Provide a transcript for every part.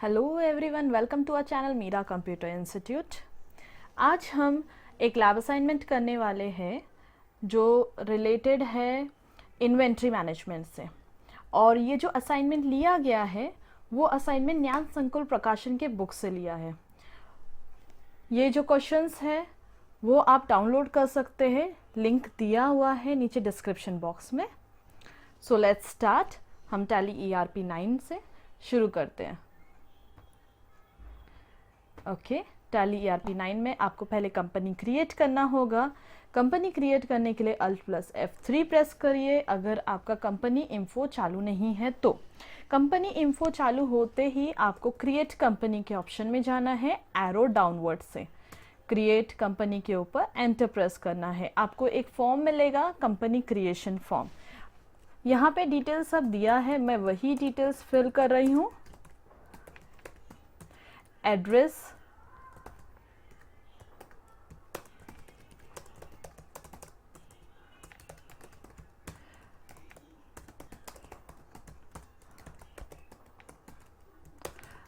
Hello everyone, welcome to our channel Meera computer institute. आज हम एक लैब असाइनमेंट करने वाले हैं जो रिलेटेड है इन्वेंट्री मैनेजमेंट से। और ये जो असाइनमेंट लिया गया है वो असाइनमेंट ज्ञान संकुल प्रकाशन के बुक से लिया है। ये जो क्वेश्चंस है वो आप डाउनलोड कर सकते हैं, लिंक दिया हुआ है नीचे डिस्क्रिप्शन बॉक्स में। So let's start. हम टैली ERP 9 से शुरू करते हैं। ओके, टैली ERP 9 में आपको पहले कंपनी क्रिएट करना होगा। कंपनी क्रिएट करने के लिए Alt+F3 प्रेस करिए अगर आपका कंपनी इन्फो चालू नहीं है तो। कंपनी इन्फो चालू होते ही आपको क्रिएट कंपनी के ऑप्शन में जाना है, एरो डाउनवर्ड से क्रिएट कंपनी के ऊपर एंटर प्रेस करना है। आपको एक फॉर्म मिलेगा, कंपनी क्रिएशन फॉर्म। यहाँ पे डिटेल्स सब दिया है, मैं वही डिटेल्स फिल कर रही हूँ। एड्रेस,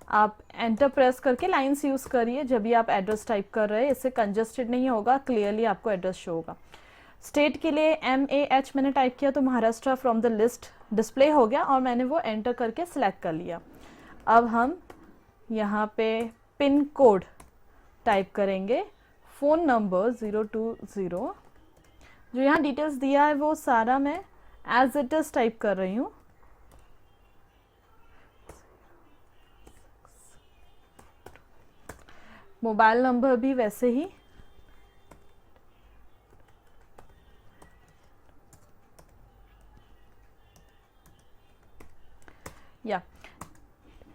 आप एंटर प्रेस करके लाइंस यूज करिए जब भी आप एड्रेस टाइप कर रहे हैं, इससे कंजेस्टेड नहीं होगा, क्लियरली आपको एड्रेस शो होगा। स्टेट के लिए MAH मैंने टाइप किया तो Maharashtra from the list display हो गया और मैंने वो एंटर करके सिलेक्ट कर लिया। अब हम यहाँ पे पिन कोड टाइप करेंगे, फ़ोन नंबर 020। जो यहाँ डिटेल्स दिया है वो सारा मैं एज इट इज़ टाइप कर रही हूँ। मोबाइल नंबर भी वैसे ही। या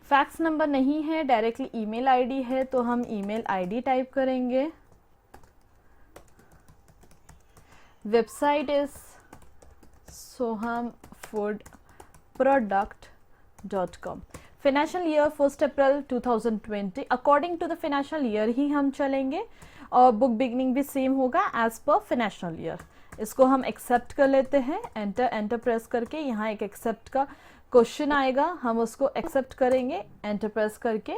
फैक्स नंबर नहीं है, डायरेक्टली ईमेल आईडी है तो हम ईमेल आईडी टाइप करेंगे। Website is sohamfoodproduct.com। Financial year 1 April 2020 according to the financial year ही हम चलेंगे और बुक बिगनिंग भी सेम होगा एज पर फाइनेंशियल ईयर। इसको हम एक्सेप्ट कर लेते हैं, एंटर प्रेस करके यहाँ एक एक्सेप्ट का क्वेश्चन आएगा, हम उसको एक्सेप्ट करेंगे एंटर प्रेस करके।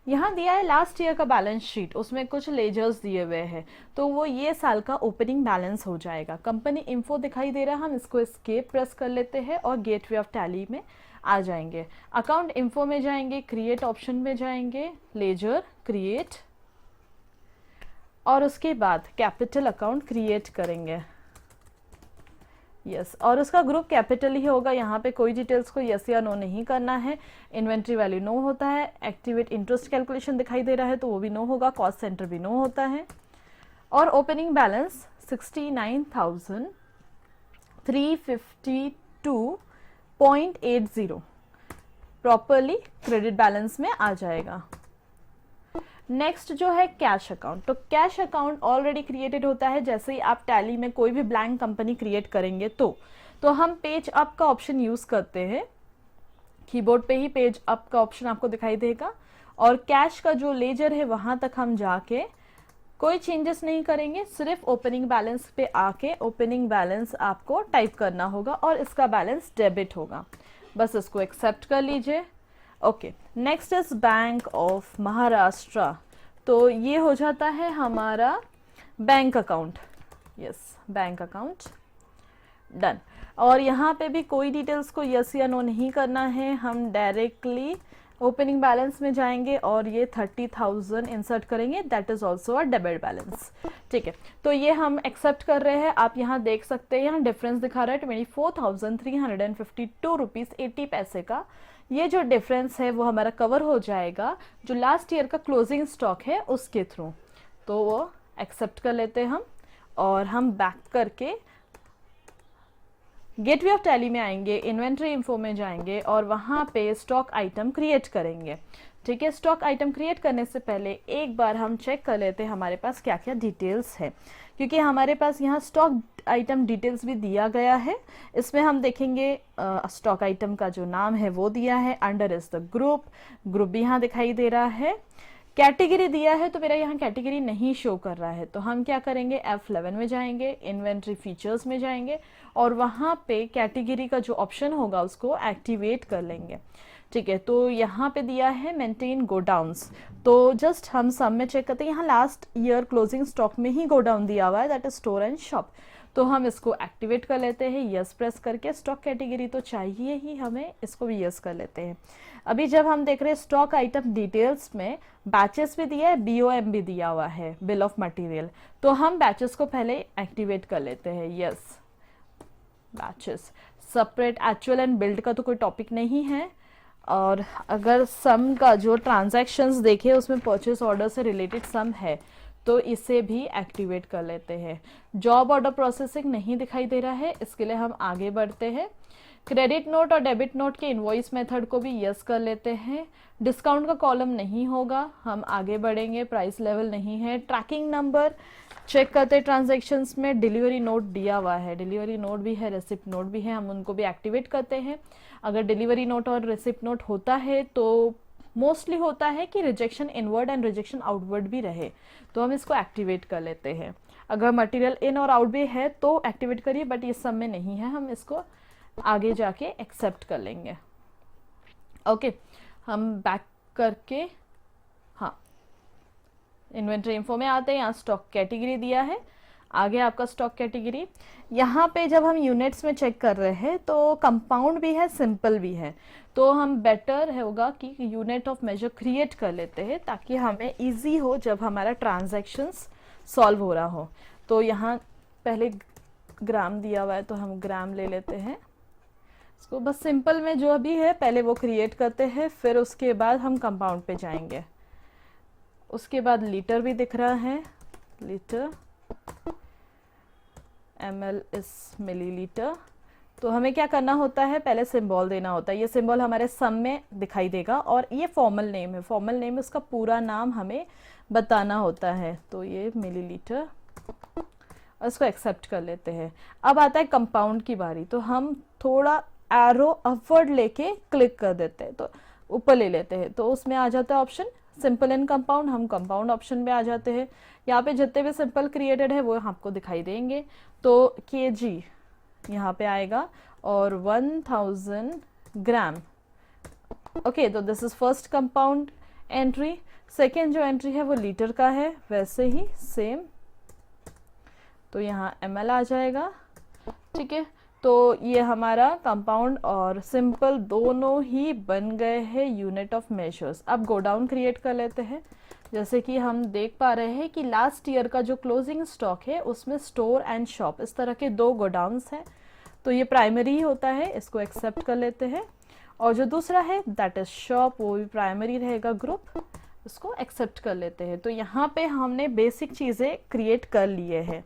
यहाँ दिया है लास्ट ईयर का बैलेंस शीट, उसमें कुछ लेजर्स दिए हुए हैं तो वो ये साल का ओपनिंग बैलेंस हो जाएगा। कंपनी इन्फो दिखाई दे रहा है, हम इसको एस्केप प्रेस कर लेते हैं और गेटवे ऑफ टैली में आ जाएंगे। अकाउंट इन्फो में जाएंगे, क्रिएट ऑप्शन में जाएंगे, लेजर क्रिएट और उसके बाद कैपिटल अकाउंट क्रिएट करेंगे। यस, और उसका ग्रुप कैपिटल ही होगा। यहाँ पे कोई डिटेल्स को यस या नो नहीं करना है। इन्वेंट्री वैल्यू नो होता है, एक्टिवेट इंटरेस्ट कैलकुलेशन दिखाई दे रहा है तो वो भी नो होगा, कॉस्ट सेंटर भी नो होता है। और opening balance 69,352.80 properly credit balance में आ जाएगा। नेक्स्ट जो है कैश अकाउंट, तो कैश अकाउंट ऑलरेडी क्रिएटेड होता है जैसे ही आप टैली में कोई भी ब्लैंक कंपनी क्रिएट करेंगे तो हम पेज अप का ऑप्शन यूज करते हैं। कीबोर्ड पे ही पेज अप का ऑप्शन आपको दिखाई देगा और कैश का जो लेजर है वहां तक हम जाके कोई चेंजेस नहीं करेंगे, सिर्फ ओपनिंग बैलेंस पे आके ओपनिंग बैलेंस आपको टाइप करना होगा और इसका बैलेंस डेबिट होगा। बस इसको एक्सेप्ट कर लीजिए। Okay, next is bank of Maharashtra, तो ये हो जाता है हमारा bank account. Yes, bank account done. और यहाँ पे भी कोई डिटेल्स को यस या नो नहीं करना है, हम डायरेक्टली ओपनिंग बैलेंस में जाएंगे और ये 30,000 इंसर्ट करेंगे, that is also a debit balance. ठीक है, तो ये हम एक्सेप्ट कर रहे हैं। आप यहाँ देख सकते हैं, यहाँ डिफरेंस दिखा रहा है 24,352 रुपीज़ 80 पैसे का। ये जो डिफरेंस है वो हमारा कवर हो जाएगा जो लास्ट ईयर का क्लोजिंग स्टॉक है उसके थ्रू, तो वो एक्सेप्ट कर लेते हैं हम। और हम बैक करके गेटवे ऑफ टैली में आएंगे, इन्वेंट्री इन्फो में जाएंगे और वहाँ पे स्टॉक आइटम क्रिएट करेंगे। ठीक है, स्टॉक आइटम क्रिएट करने से पहले एक बार हम चेक कर लेते हैं हमारे पास क्या क्या डिटेल्स है, क्योंकि हमारे पास यहाँ स्टॉक आइटम डिटेल्स भी दिया गया है। इसमें हम देखेंगे स्टॉक आइटम का जो नाम है वो दिया है, अंडर इज द ग्रुप भी यहाँ दिखाई दे रहा है। कैटेगरी दिया है तो मेरा यहाँ कैटेगरी नहीं शो कर रहा है, तो हम क्या करेंगे, F11 में जाएंगे, इन्वेंट्री फीचर्स में जाएंगे और वहाँ पे कैटेगरी का जो ऑप्शन होगा उसको एक्टिवेट कर लेंगे। ठीक है, तो यहाँ पे दिया है मेंटेन गोडाउन्स, तो जस्ट हम सब में चेक करते हैं, यहाँ लास्ट ईयर क्लोजिंग स्टॉक में ही गोडाउन दिया हुआ है, that is store and shop. तो हम इसको एक्टिवेट कर लेते हैं, यस प्रेस करके। स्टॉक कैटेगरी तो चाहिए ही हमें, इसको भी यस कर लेते हैं। अभी जब हम देख रहे हैं स्टॉक आइटम डिटेल्स में बैचेस भी दिया है, BOM भी दिया हुआ है, बिल ऑफ मटेरियल, तो हम बैचेस को पहले एक्टिवेट कर लेते हैं, yes. Batches separate actual and build का तो कोई टॉपिक नहीं है, और अगर सम का जो ट्रांजैक्शंस देखे उसमें परचेस ऑर्डर से रिलेटेड सम है तो इसे भी एक्टिवेट कर लेते हैं। जॉब ऑर्डर प्रोसेसिंग नहीं दिखाई दे रहा है, इसके लिए हम आगे बढ़ते हैं। क्रेडिट नोट और डेबिट नोट के इनवॉइस मेथड को भी यस कर लेते हैं। डिस्काउंट का कॉलम नहीं होगा, हम आगे बढ़ेंगे। प्राइस लेवल नहीं है। ट्रैकिंग नंबर चेक करते ट्रांजैक्शंस में। डिलीवरी नोट दिया हुआ है, डिलीवरी नोट भी है, रेसिप्ट नोट भी है, हम उनको भी एक्टिवेट करते हैं। अगर डिलीवरी नोट और रेसिप्ट नोट होता है तो मोस्टली होता है कि rejection inward and rejection outward भी रहे, तो हम इसको एक्टिवेट कर लेते हैं। अगर मटेरियल इन और आउट भी है तो एक्टिवेट करिए, बट ये सब में नहीं है, हम इसको आगे जाके एक्सेप्ट कर लेंगे। ओके, हम बैक करके हाँ इन्वेंट्री इन्फो में आते हैं। यहाँ स्टॉक कैटेगरी दिया है, आगे आपका स्टॉक कैटेगरी। यहाँ पे जब हम यूनिट्स में चेक कर रहे हैं तो कंपाउंड भी है, सिंपल भी है, तो हम बेटर होगा कि यूनिट ऑफ मेजर क्रिएट कर लेते हैं ताकि हमें इजी हो जब हमारा ट्रांजैक्शंस सॉल्व हो रहा हो। तो यहाँ पहले ग्राम दिया हुआ है तो हम ग्राम ले लेते हैं इसको। बस सिंपल में जो भी है पहले वो क्रिएट करते हैं, फिर उसके बाद हम कंपाउंड पे जाएंगे। उसके बाद लीटर भी दिख रहा है, लीटर ml इस मिलीलीटर। तो हमें क्या करना होता है, पहले सिंबल देना होता है। ये सिंबल हमारे सम में दिखाई देगा, और ये फॉर्मल नेम है, फॉर्मल नेम उसका पूरा नाम हमें बताना होता है। तो ये मिलीलीटर, और इसको एक्सेप्ट कर लेते हैं। अब आता है कंपाउंड की बारी, तो हम थोड़ा एरो अपवर्ड लेके क्लिक कर देते हैं, तो ऊपर ले लेते हैं, तो उसमें आ जाता है ऑप्शन सिंपल एंड कंपाउंड। हम कंपाउंड ऑप्शन में आ जाते हैं। यहाँ पे जितने भी सिंपल क्रिएटेड है वो आपको दिखाई देंगे। तो kg यहाँ पे आएगा और 1000 ग्राम। ओके, तो this is first compound entry. Second जो एंट्री है वो लीटर का है, वैसे ही सेम, तो यहाँ ml आ जाएगा। ठीक है, तो ये हमारा कंपाउंड और सिंपल दोनों ही बन गए हैं यूनिट ऑफ मेजर्स। अब गोडाउन क्रिएट कर लेते हैं। जैसे कि हम देख पा रहे हैं कि लास्ट ईयर का जो क्लोजिंग स्टॉक है उसमें स्टोर एंड शॉप इस तरह के दो गोडाउन्स हैं, तो ये प्राइमरी ही होता है, इसको एक्सेप्ट कर लेते हैं। और जो दूसरा है दैट इज शॉप, वो भी प्राइमरी रहेगा ग्रुप, इसको एक्सेप्ट कर लेते हैं। तो यहाँ पे हमने बेसिक चीज़ें क्रिएट कर लिए हैं।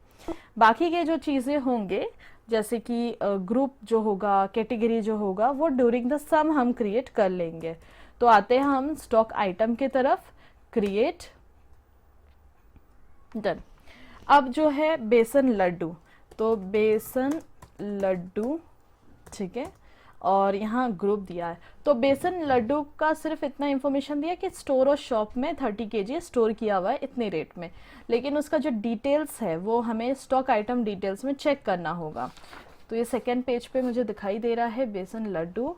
बाकी के जो चीज़ें होंगे जैसे कि ग्रुप जो होगा, कैटेगरी जो होगा, वो ड्यूरिंग द सम हम क्रिएट कर लेंगे। तो आते हैं हम स्टॉक आइटम की तरफ, क्रिएट, डन। अब जो है बेसन लड्डू, तो बेसन लड्डू, ठीक है, और यहाँ ग्रुप दिया है। तो बेसन लड्डू का सिर्फ इतना इंफॉर्मेशन दिया कि स्टोर और शॉप में 30 kg स्टोर किया हुआ है इतने रेट में, लेकिन उसका जो डिटेल्स है वो हमें स्टॉक आइटम डिटेल्स में चेक करना होगा। तो ये सेकेंड पेज पे मुझे दिखाई दे रहा है बेसन लड्डू।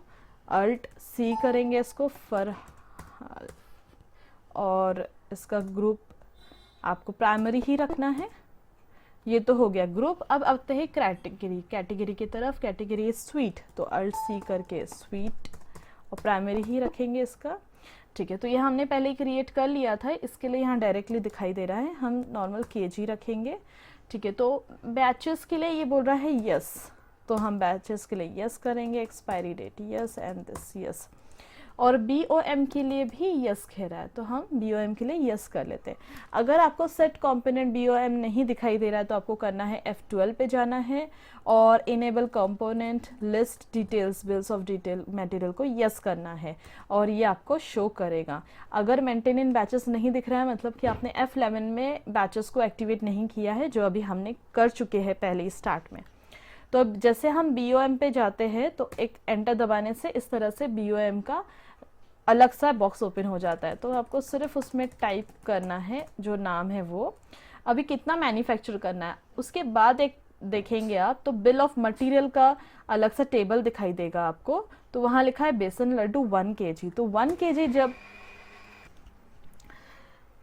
अल्ट C करेंगे इसको, फरहाल, और इसका ग्रुप आपको प्राइमरी ही रखना है। ये तो हो गया ग्रुप। अब आते हैं कैटेगरी, कैटेगरी की तरफ। कैटेगरी स्वीट, तो अल्ट C करके स्वीट, और प्राइमरी ही रखेंगे इसका। ठीक है, तो ये हमने पहले ही क्रिएट कर लिया था, इसके लिए यहाँ डायरेक्टली दिखाई दे रहा है, हम नॉर्मल kg रखेंगे। ठीक है, तो बैचेस के लिए ये बोल रहा है यस, तो हम बैचेस के लिए यस करेंगे। Expiry date yes and this yes. और BOM के लिए भी यस कह रहा है, तो हम BOM के लिए यस कर लेते हैं। अगर आपको सेट कंपोनेंट BOM नहीं दिखाई दे रहा है तो आपको करना है F12 पे जाना है और enable component list details bills of detail material को यस करना है, और ये आपको शो करेगा। अगर मेंटेन इन बैचेस नहीं दिख रहा है मतलब कि आपने F11 में बैचेस को एक्टिवेट नहीं किया है, जो अभी हमने कर चुके हैं पहले ही स्टार्ट में। तो अब जैसे हम BOM पे जाते हैं तो एक एंटर दबाने से इस तरह से BOM का अलग सा बॉक्स ओपन हो जाता है। तो आपको सिर्फ उसमें टाइप करना है जो नाम है वो, अभी कितना मैन्युफैक्चर करना है। उसके बाद एक देखेंगे आप तो बिल ऑफ मटेरियल का अलग सा टेबल दिखाई देगा आपको, तो वहाँ लिखा है बेसन लड्डू 1 kg। तो 1 kg जब,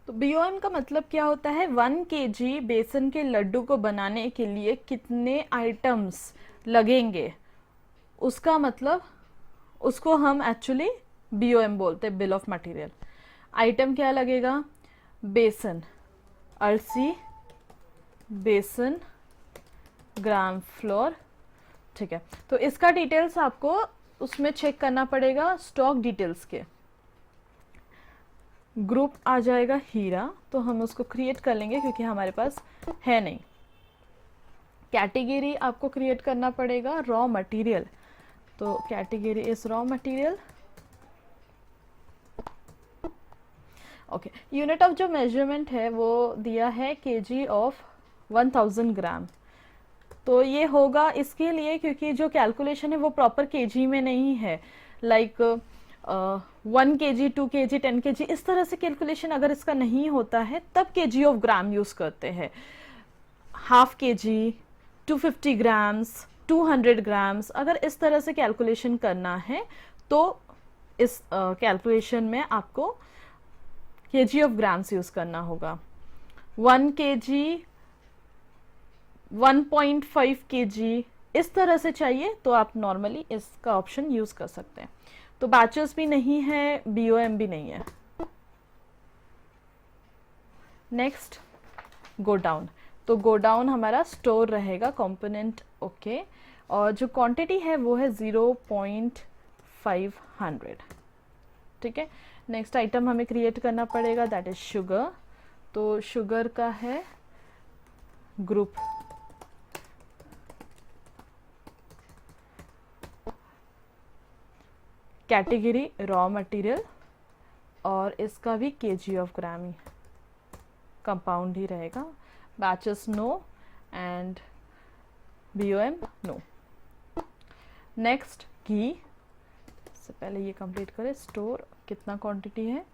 तो BOM का मतलब क्या होता है, 1 kg बेसन के लड्डू को बनाने के लिए कितने आइटम्स लगेंगे, उसका मतलब उसको हम एक्चुअली BOM बोलते हैं, बिल ऑफ मटेरियल। आइटम क्या लगेगा, बेसन, अरसी, बेसन, ग्राम फ्लोर, ठीक है। तो इसका डिटेल्स आपको उसमें चेक करना पड़ेगा स्टॉक डिटेल्स के। ग्रुप आ जाएगा हीरा, तो हम उसको क्रिएट कर लेंगे क्योंकि हमारे पास है नहीं। कैटेगरी आपको क्रिएट करना पड़ेगा रॉ मटेरियल, तो category is raw material. Okay, unit of जो मेजरमेंट है वो दिया है kg ऑफ 1000 ग्राम। तो ये होगा इसके लिए क्योंकि जो कैलकुलेशन है वो प्रॉपर kg में नहीं है, लाइक 1 kg 2 kg 10 kg इस तरह से कैलकुलेशन अगर इसका नहीं होता है तब kg ऑफ ग्राम यूज करते हैं। हाफ kg, 250 ग्राम्स, 200 ग्राम्स, अगर इस तरह से कैलकुलेशन करना है तो इस कैलकुलेशन में आपको kg ऑफ ग्राम्स यूज करना होगा। 1 kg, 1.5 kg इस तरह से चाहिए तो आप नॉर्मली इसका ऑप्शन यूज कर सकते हैं। तो बैचेस भी नहीं है, BOM भी नहीं है। नेक्स्ट गोडाउन, तो गोडाउन हमारा स्टोर रहेगा कंपोनेंट, ओके। और जो क्वांटिटी है वो है 0.500, ठीक है। नेक्स्ट आइटम हमें क्रिएट करना पड़ेगा, दैट इज शुगर। तो शुगर का है ग्रुप, कैटेगरी रॉ मटेरियल, और इसका भी kg ऑफ ग्राम ही कंपाउंड ही रहेगा। Batches no and BOM no. Next घी, से पहले ये कंप्लीट करें। स्टोर कितना क्वांटिटी है,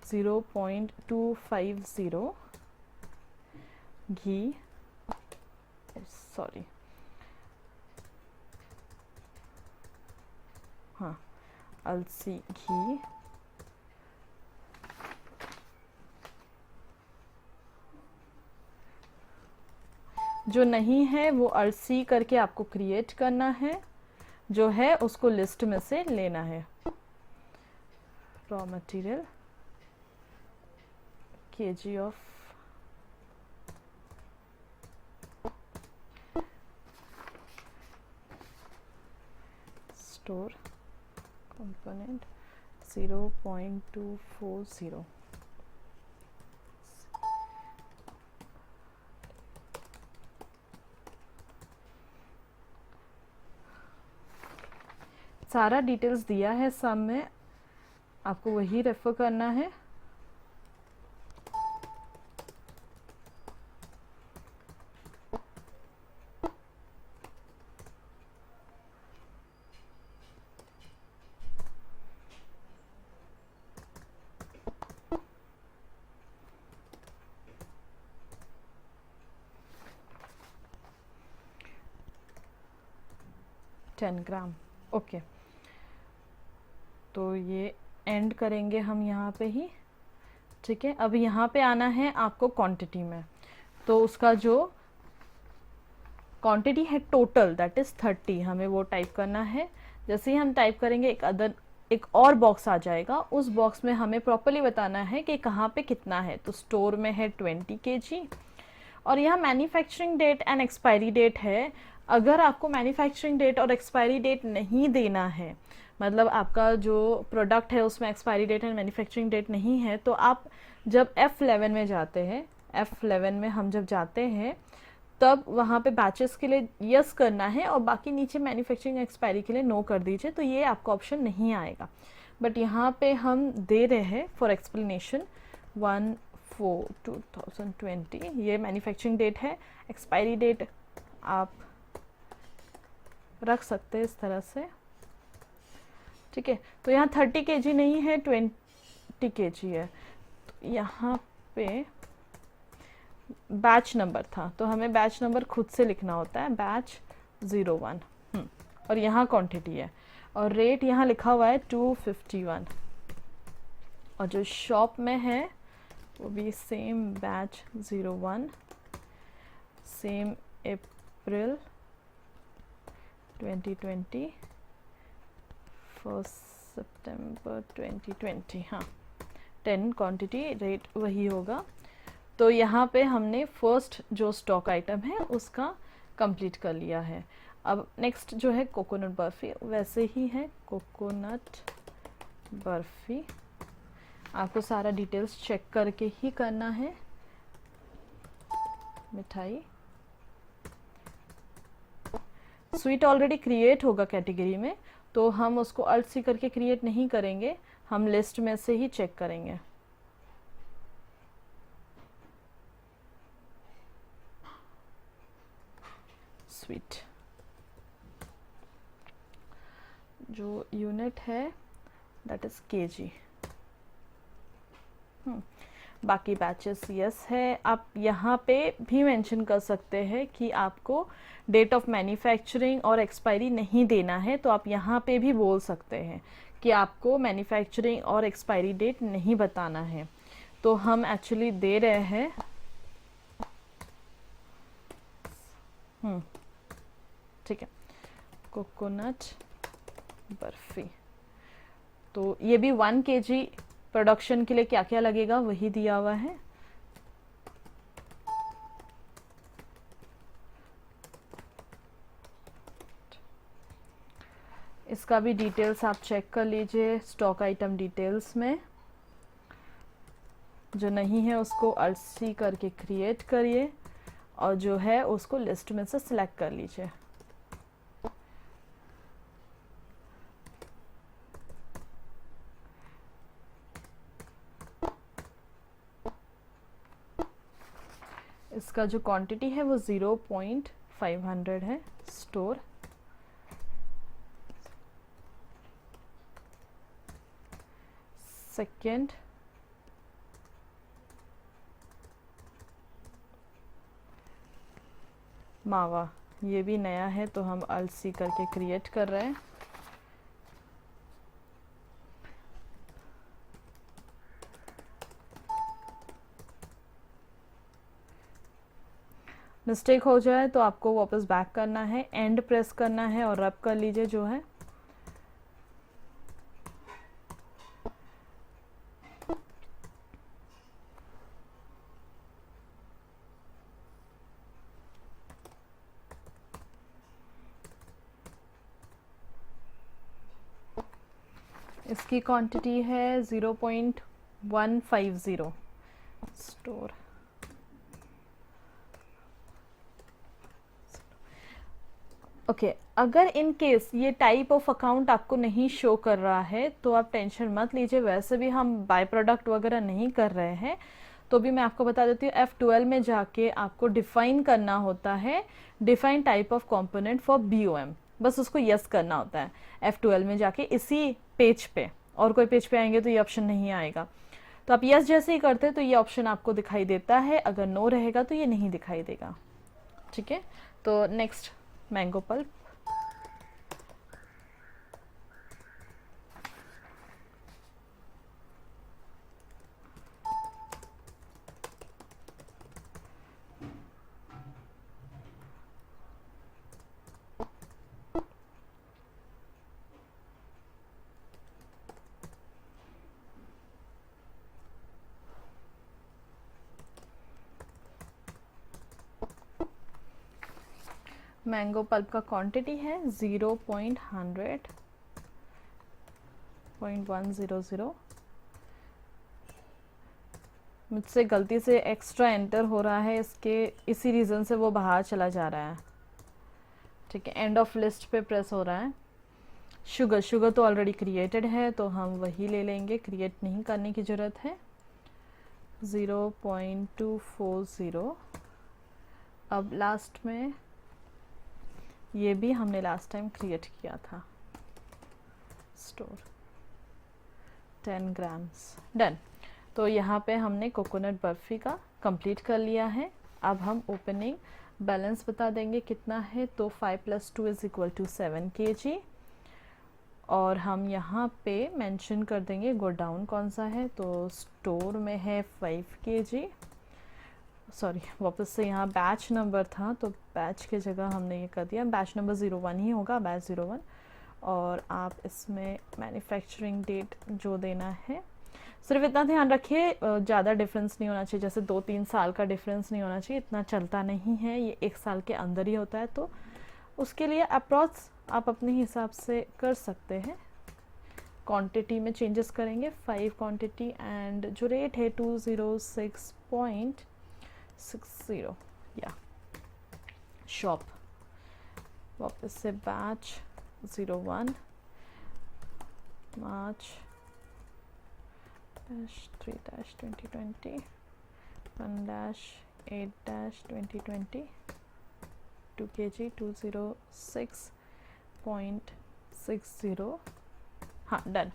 0.250 घी, सॉरी हाँ, अलसी घी, जो नहीं है वो अलसी करके आपको क्रिएट करना है, जो है उसको लिस्ट में से लेना है। Raw material kg of store component 0.240। सारा डिटेल्स दिया है सब में, आपको वही रेफर करना है। $10 ग्राम, ओके। तो ये एंड करेंगे हम यहाँ पे ही, ठीक है। अब यहाँ पे आना है आपको क्वांटिटी में, तो उसका जो क्वांटिटी है टोटल दैट इज 30, हमें वो टाइप करना है। जैसे ही हम टाइप करेंगे एक और बॉक्स आ जाएगा, उस बॉक्स में हमें प्रॉपर्ली बताना है कि कहाँ पे कितना है। तो स्टोर में है 20 kg, और यहाँ manufacturing date and expiry date है। अगर आपको मैन्युफैक्चरिंग डेट और एक्सपायरी डेट नहीं देना है, मतलब आपका जो प्रोडक्ट है उसमें expiry date and manufacturing date नहीं है, तो आप जब F11 में जाते हैं, F11 में हम जब जाते हैं तब वहाँ पे बैचेस के लिए यस करना है और बाकी नीचे मैन्युफैक्चरिंग एक्सपायरी के लिए नो कर दीजिए, तो ये आपका ऑप्शन नहीं आएगा। बट यहाँ पे हम दे रहे हैं फॉर एक्सप्लेनेशन 1/4/2020, ये मैन्युफैक्चरिंग डेट है। एक्सपायरी डेट आप रख सकते हैं इस तरह से, ठीक है। तो यहाँ 30 kg नहीं है, 20 kg है। तो यहाँ पे बैच नंबर था, तो हमें बैच नंबर खुद से लिखना होता है, बैच 01। और यहाँ क्वांटिटी है, और रेट यहाँ लिखा हुआ है 251। और जो शॉप में है वो भी सेम बैच 01, सेम अप्रैल 2020, 1 सितंबर 2020। हाँ, 10 क्वांटिटी, रेट वही होगा। तो यहाँ पे हमने फर्स्ट जो स्टॉक आइटम है उसका कंप्लीट कर लिया है। अब नेक्स्ट जो है कोकोनट बर्फ़ी, वैसे ही है कोकोनट बर्फ़ी। आपको सारा डिटेल्स चेक करके ही करना है। मिठाई स्वीट ऑलरेडी क्रिएट होगा कैटेगरी में, तो हम उसको अल्ट सी करके क्रिएट नहीं करेंगे, हम लिस्ट में से ही चेक करेंगे। स्वीट जो यूनिट है दैट इज केजी। बाकी बैचेस यस है। आप यहाँ पे भी मेंशन कर सकते हैं कि आपको डेट ऑफ मैन्युफैक्चरिंग और एक्सपायरी नहीं देना है, तो आप यहाँ पे भी बोल सकते हैं कि आपको मैन्युफैक्चरिंग और एक्सपायरी डेट नहीं बताना है। तो हम एक्चुअली दे रहे हैं ठीक है, कोकोनट बर्फ़ी। तो ये भी 1 kg प्रोडक्शन के लिए क्या क्या लगेगा वही दिया हुआ है। इसका भी डिटेल्स आप चेक कर लीजिए स्टॉक आइटम डिटेल्स में। जो नहीं है उसको अल्ट सी करके क्रिएट करिए, और जो है उसको लिस्ट में से सिलेक्ट कर लीजिए। इसका जो क्वांटिटी है वो 0.500 है। स्टोर सेकेंड मावा, ये भी नया है तो हम अल्ट सी करके क्रिएट कर रहे हैं। मिस्टेक हो जाए तो आपको वापस बैक करना है, एंड प्रेस करना है और रब कर लीजिए जो है। इसकी क्वांटिटी है 0.150। स्टोर ओके अगर इन केस ये टाइप ऑफ अकाउंट आपको नहीं शो कर रहा है तो आप टेंशन मत लीजिए। वैसे भी हम बाय प्रोडक्ट वगैरह नहीं कर रहे हैं, तो भी मैं आपको बता देती हूँ F12 में जाके आपको डिफाइन करना होता है, define type of component for BOM। बस उसको यस करना होता है F12 में जाके, इसी पेज पे। और कोई पेज पे आएंगे तो ये ऑप्शन नहीं आएगा। तो आप यस जैसे ही करते हैं तो ये ऑप्शन आपको दिखाई देता है, अगर नो रहेगा तो ये नहीं दिखाई देगा। ठीक है, तो next mango pulp. Mango pulp का क्वांटिटी है 0.100.100। मुझसे गलती से एक्स्ट्रा एंटर हो रहा है, इसी रीज़न से वो बाहर चला जा रहा है। ठीक है, एंड ऑफ लिस्ट पे प्रेस हो रहा है। शुगर तो ऑलरेडी क्रिएटेड है तो हम वही ले लेंगे, क्रिएट नहीं करने की ज़रूरत है। 0.240। अब लास्ट में ये भी हमने लास्ट टाइम क्रिएट किया था। Store 10 grams. डन। तो यहाँ पे हमने कोकोनट बर्फ़ी का कंप्लीट कर लिया है। अब हम ओपनिंग बैलेंस बता देंगे कितना है, तो 5 + 2 = 7 kg। और हम यहाँ पे मेंशन कर देंगे गोडाउन कौन सा है, तो स्टोर में है 5 kg। सॉरी, वापस से यहाँ बैच नंबर था तो बैच की जगह हमने ये कर दिया, बैच नंबर 01 ही होगा, बैच 01। और आप इसमें मैन्युफैक्चरिंग डेट जो देना है, सिर्फ इतना ध्यान रखिए ज़्यादा डिफरेंस नहीं होना चाहिए, जैसे 2-3 साल का डिफरेंस नहीं होना चाहिए, इतना चलता नहीं है, ये 1 साल के अंदर ही होता है। तो उसके लिए अप्रॉक्स आप अपने हिसाब से कर सकते हैं। क्वांटिटी में चेंजेस करेंगे, 5 क्वांटिटी, एंड जो रेट है 206.60 या शॉप। वापस से बैच 01 मार्च -3-2020 1-8-2020 2 kg 206.60। हाँ, डन।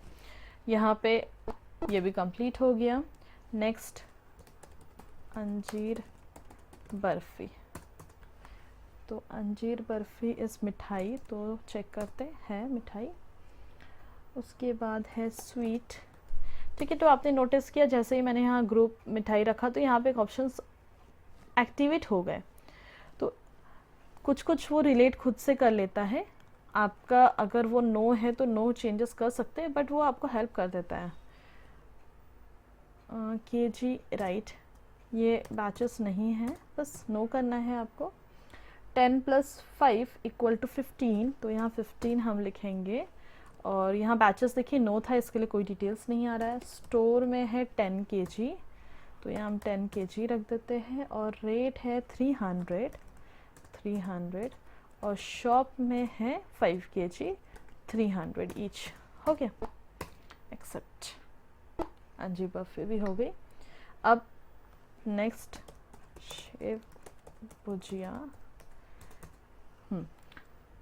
यहाँ पे ये भी कंप्लीट हो गया। नेक्स्ट अंजीर बर्फ़ी। तो अंजीर बर्फ़ी इस मिठाई, तो चेक करते हैं मिठाई। उसके बाद है स्वीट, ठीक है। तो आपने नोटिस किया जैसे ही मैंने यहाँ ग्रुप मिठाई रखा तो यहाँ पे एक ऑप्शंस एक्टिवेट हो गए, तो कुछ कुछ वो रिलेट खुद से कर लेता है। आपका अगर वो नो है तो नो चेंजेस कर सकते हैं, बट वो आपको हेल्प कर देता है। केजी राइट, ये बैचेस नहीं है, बस नो करना है आपको। 10 + 5 = 15, तो यहाँ 15 हम लिखेंगे। और यहाँ बैचेस देखिए नो था, इसके लिए कोई डिटेल्स नहीं आ रहा है। स्टोर में है 10 kg, तो यहाँ हम 10 kg रख देते हैं। और रेट है 300, और शॉप में है 5 kg 300 ईच। हो गया, एक्सेप्ट। अंजीर बर्फी भी हो गई। अब नेक्स्ट शेव भुजिया।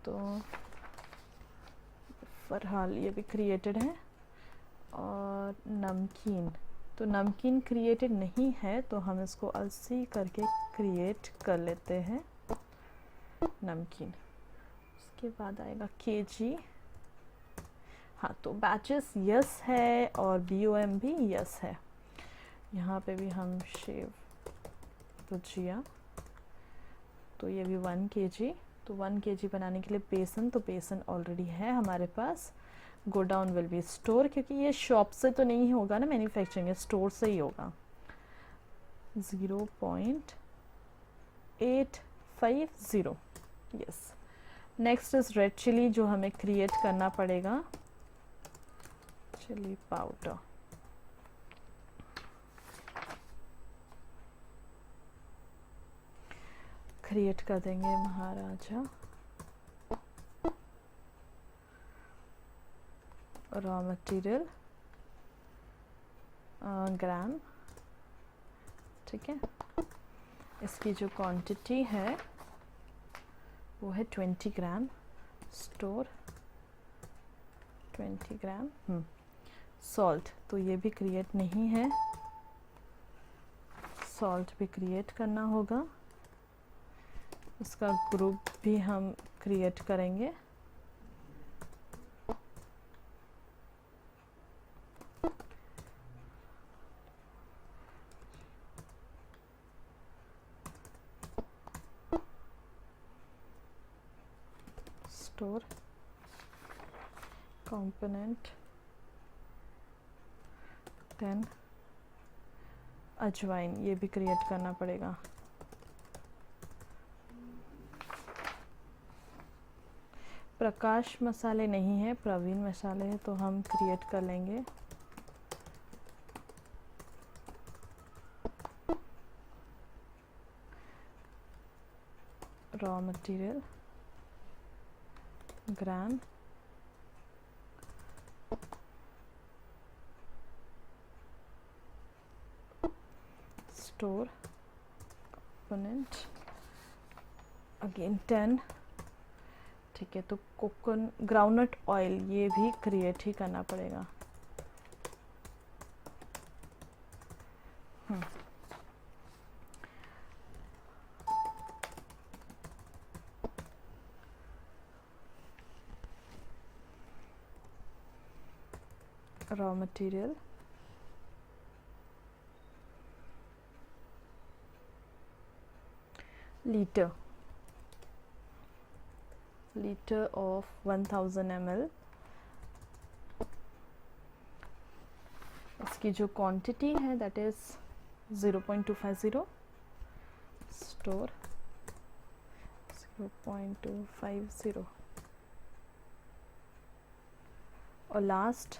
तो फरहाल ये भी क्रिएटेड है। और नमकीन, तो नमकीन क्रिएटेड नहीं है, तो हम इसको 80 करके क्रिएट कर लेते हैं नमकीन। उसके बाद आएगा केजी। हाँ, तो बैचेस यस है और BOM भी यस है। यहाँ पे भी हम शेव भुजिया, तो ये भी 1 kg। तो 1 kg बनाने के लिए बेसन, तो बेसन ऑलरेडी है हमारे पास। गोडाउन विल बी स्टोर, क्योंकि ये शॉप से तो नहीं होगा ना मैन्युफैक्चरिंग, ये स्टोर से ही होगा। 0.850, yes. Next is red chilli, जो हमें क्रिएट करना पड़ेगा। चिली पाउडर, क्रिएट कर देंगे महाराजा। रॉ मटेरियल ग्राम, ठीक है। इसकी जो क्वांटिटी है वो है 20 ग्राम। स्टोर 20 ग्राम। सॉल्ट, तो ये भी क्रिएट नहीं है, सॉल्ट भी क्रिएट करना होगा। इसका ग्रुप भी हम क्रिएट करेंगे। स्टोर कंपोनेंट 10 अजवाइन, ये भी क्रिएट करना पड़ेगा। प्रकाश मसाले नहीं है, प्रवीण मसाले है, तो हम क्रिएट कर लेंगे। रॉ मटेरियल ग्राम, स्टोर कंपोनेंट अगेन 10, ठीक है। तो कोकोनट ग्राउंडनट ऑयल, ये भी क्रिएट ही करना पड़ेगा। raw material, liter of 1000 ml, इसकी जो क्वांटिटी है दैट इज 0.250, स्टोर 0.250, और लास्ट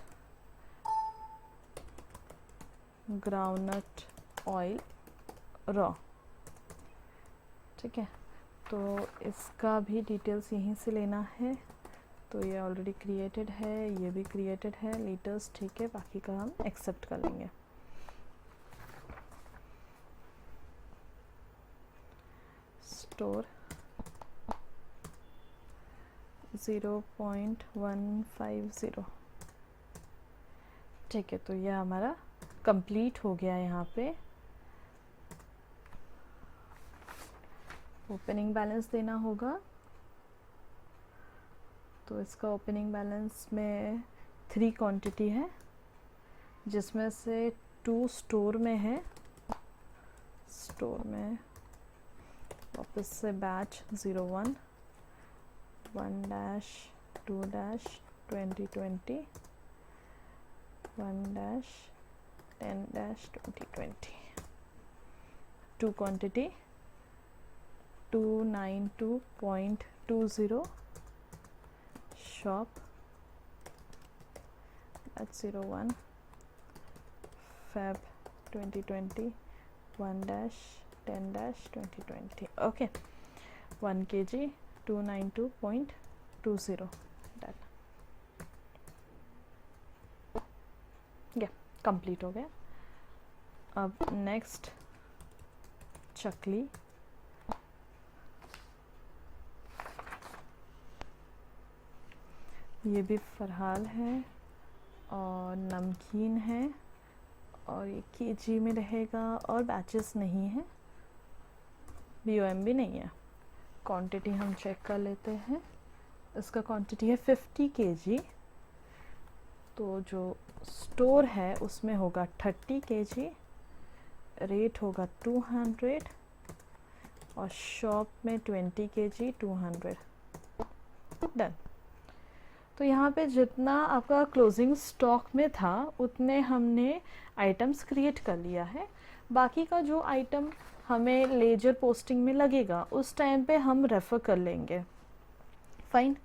ग्राउंडनट ऑयल रॉ। ठीक है, तो इसका भी डिटेल्स यहीं से लेना है। तो ये ऑलरेडी क्रिएटेड है, ये भी क्रिएटेड है, लीटर्स ठीक है, बाकी का हम एक्सेप्ट कर लेंगे। स्टोर 0.150, ठीक है, तो यह हमारा कंप्लीट हो गया। यहाँ पे ओपनिंग बैलेंस देना होगा, तो इसका ओपनिंग बैलेंस में 3 क्वांटिटी है, जिसमें से 2 स्टोर में है। स्टोर में वापस से batch 01, 1-2-2020, 1-10-2020, 2 quantity 292.20 shop, that's 01 Feb 2020, 1-10-2020, okay, 1 kg 292.20, that complete हो गया। अब नेक्स्ट चकली, ये भी फरहाल है और नमकीन है, और ये केजी में रहेगा, और बैचेस नहीं है, BOM भी नहीं है। क्वांटिटी हम चेक कर लेते हैं, इसका क्वांटिटी है 50 kg, तो जो स्टोर है उसमें होगा 30 kg, रेट होगा 200, और शॉप में 20 kg 200, डन। तो यहाँ पे जितना आपका क्लोजिंग स्टॉक में था उतने हमने आइटम्स क्रिएट कर लिया है। बाकी का जो आइटम हमें लेजर पोस्टिंग में लगेगा उस टाइम पे हम रेफ़र कर लेंगे। फाइन,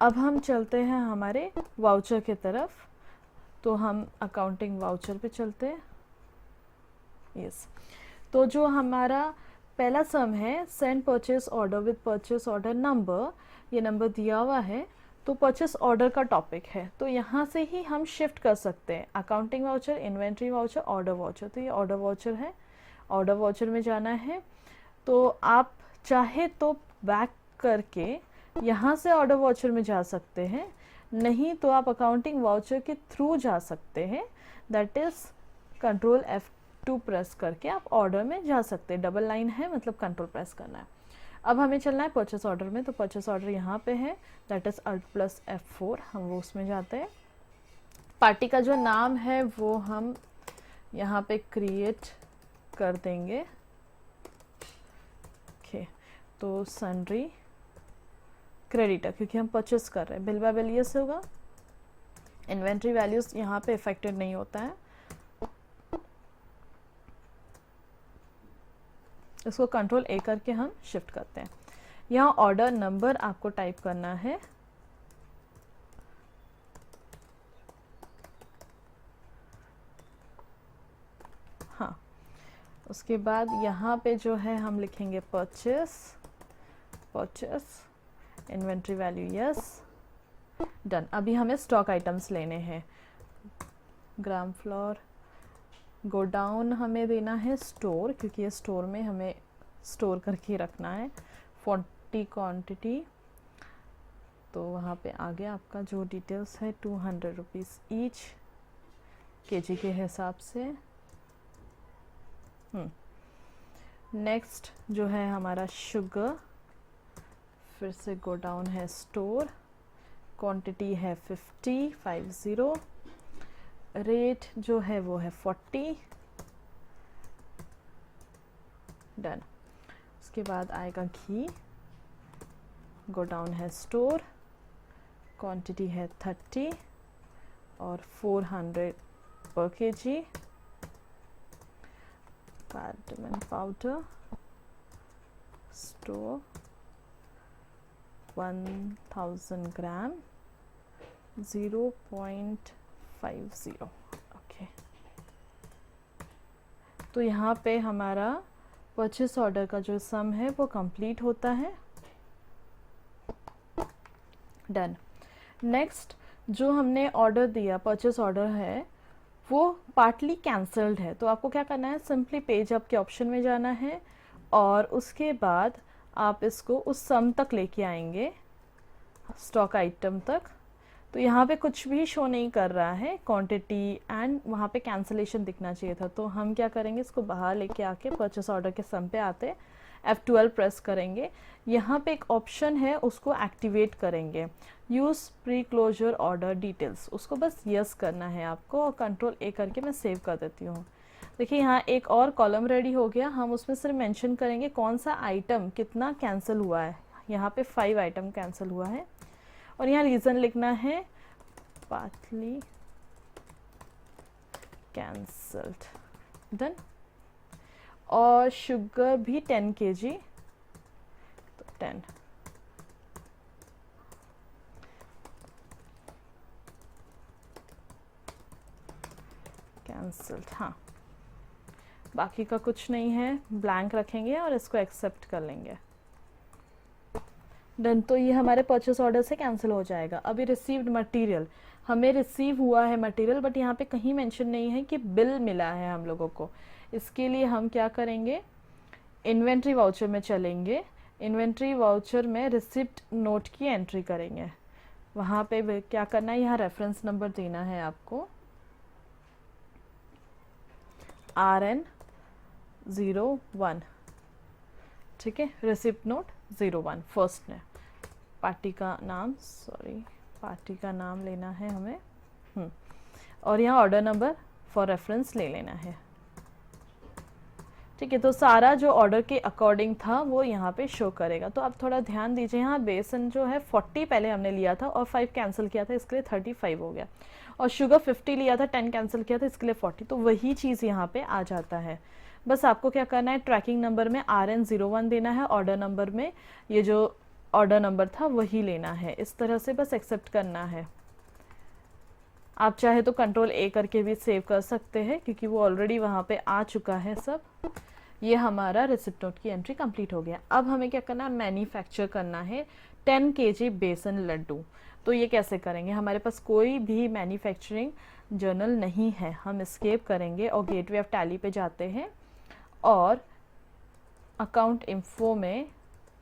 अब हम चलते हैं हमारे वाउचर की तरफ। तो हम अकाउंटिंग वाउचर पे चलते हैं। यस, तो जो हमारा पहला सम है, send purchase order with purchase order number, ये नंबर दिया हुआ है, तो परचेस ऑर्डर का टॉपिक है, तो यहाँ से ही हम शिफ्ट कर सकते हैं accounting voucher, inventory voucher, order voucher. तो ये ऑर्डर वाउचर है, ऑर्डर वाउचर में जाना है। तो आप चाहे तो बैक करके यहाँ से ऑर्डर वाउचर में जा सकते हैं, नहीं तो आप अकाउंटिंग वाउचर के थ्रू जा सकते हैं, that is control F2 press करके आप ऑर्डर में जा सकते हैं। डबल लाइन है, मतलब कंट्रोल प्रेस करना है। अब हमें चलना है परचेस ऑर्डर में, तो परचेस ऑर्डर यहाँ पे है, दैट इज़ Alt+ F4, हम वो उसमें जाते हैं। पार्टी का जो नाम है वो हम यहाँ पे क्रिएट कर देंगे। ओके, तो सन्ड्री क्रेडिटर, क्योंकि हम परचेस कर रहे हैं, बिल बाय बिल ये से होगा। इन्वेंट्री वैल्यूज यहाँ पे इफेक्टेड नहीं होता है, इसको कंट्रोल A करके हम शिफ्ट करते हैं। यहाँ ऑर्डर नंबर आपको टाइप करना है, हाँ। उसके बाद यहाँ पे जो है हम लिखेंगे purchase, inventory value yes, done. अभी हमें स्टॉक आइटम्स लेने हैं। ग्राम फ्लोर, गोडाउन हमें देना है स्टोर, क्योंकि ये स्टोर में हमें स्टोर करके रखना है। 40 क्वांटिटी, तो वहाँ पे आगे आपका जो डिटेल्स है 200 रुपीज़ ईच, केजी के हिसाब से। नेक्स्ट जो है हमारा शुगर, फिर से गोडाउन है स्टोर, क्वांटिटी है 50, रेट जो है वो है 40, डन। उसके बाद आएगा घी, गोडाउन है स्टोर, क्वांटिटी है 30 और 400 पर kg, cardamom पाउडर स्टोर 1000 ग्राम 0.50, ओके। तो यहाँ पे हमारा परचेस ऑर्डर का जो सम है वो कंप्लीट होता है, डन। नेक्स्ट जो हमने ऑर्डर दिया, परचेस ऑर्डर है, वो पार्टली कैंसल्ड है, तो आपको क्या करना है, सिंपली पेज अप के ऑप्शन में जाना है और उसके बाद आप इसको उस सम तक लेके आएंगे, स्टॉक आइटम तक। तो यहाँ पे कुछ भी शो नहीं कर रहा है क्वांटिटी एंड वहाँ पे कैंसलेशन दिखना चाहिए था, तो हम क्या करेंगे, इसको बाहर लेके आके परचेस ऑर्डर के सम पे आते F12 प्रेस करेंगे। यहाँ पे एक ऑप्शन है, उसको एक्टिवेट करेंगे, use pre closure order details, उसको बस यस करना है आपको और कंट्रोल A करके मैं सेव कर देती हूँ। देखिए यहाँ एक और कॉलम रेडी हो गया, हम उसमें सिर्फ मेंशन करेंगे कौन सा आइटम कितना कैंसिल हुआ है। यहाँ पे 5 आइटम कैंसिल हुआ है और यहाँ रीज़न लिखना है पार्टली कैंसल्ड, डन। और शुगर भी 10 kg, तो 10, कैंसल्ड, हाँ। बाकी का कुछ नहीं है, ब्लैंक रखेंगे और इसको एक्सेप्ट कर लेंगे, डन। तो ये हमारे परचेस ऑर्डर से कैंसिल हो जाएगा। अभी रिसीव्ड मटेरियल, हमें रिसीव हुआ है मटेरियल, बट यहाँ पे कहीं मेंशन नहीं है कि बिल मिला है हम लोगों को। इसके लिए हम क्या करेंगे, इन्वेंट्री वाउचर में चलेंगे, इन्वेंट्री वाउचर में रिसिप्ट नोट की एंट्री करेंगे। वहाँ पे क्या करना है, यहाँ रेफरेंस नंबर देना है आपको, RN01, ठीक है, रिसिप्ट नोट 01 फर्स्ट ने। पार्टी का नाम, सॉरी, पार्टी का नाम लेना है हमें, और यहाँ ऑर्डर नंबर फॉर रेफरेंस ले लेना है, ठीक है। तो सारा जो ऑर्डर के अकॉर्डिंग था वो यहाँ पे शो करेगा। तो अब थोड़ा ध्यान दीजिए, यहाँ बेसन जो है 40 पहले हमने लिया था और 5 कैंसिल किया था, इसके लिए 35 हो गया, और शुगर 50 लिया था, 10 कैंसिल किया था, इसके लिए 40, तो वही चीज़ यहाँ पे आ जाता है। बस आपको क्या करना है, ट्रैकिंग नंबर में RN01 देना है, ऑर्डर नंबर में ये जो ऑर्डर नंबर था वही लेना है, इस तरह से बस एक्सेप्ट करना है। आप चाहे तो कंट्रोल A करके भी सेव कर सकते हैं, क्योंकि वो ऑलरेडी वहाँ पे आ चुका है सब। ये हमारा रिसिप्ट नोट की एंट्री कंप्लीट हो गया। अब हमें क्या करना है, मैन्युफैक्चर करना है 10 kg बेसन लड्डू। तो ये कैसे करेंगे, हमारे पास कोई भी मैन्युफैक्चरिंग जर्नल नहीं है, हम एस्केप करेंगे और गेटवे ऑफ टैली पे जाते हैं और अकाउंट इन्फो में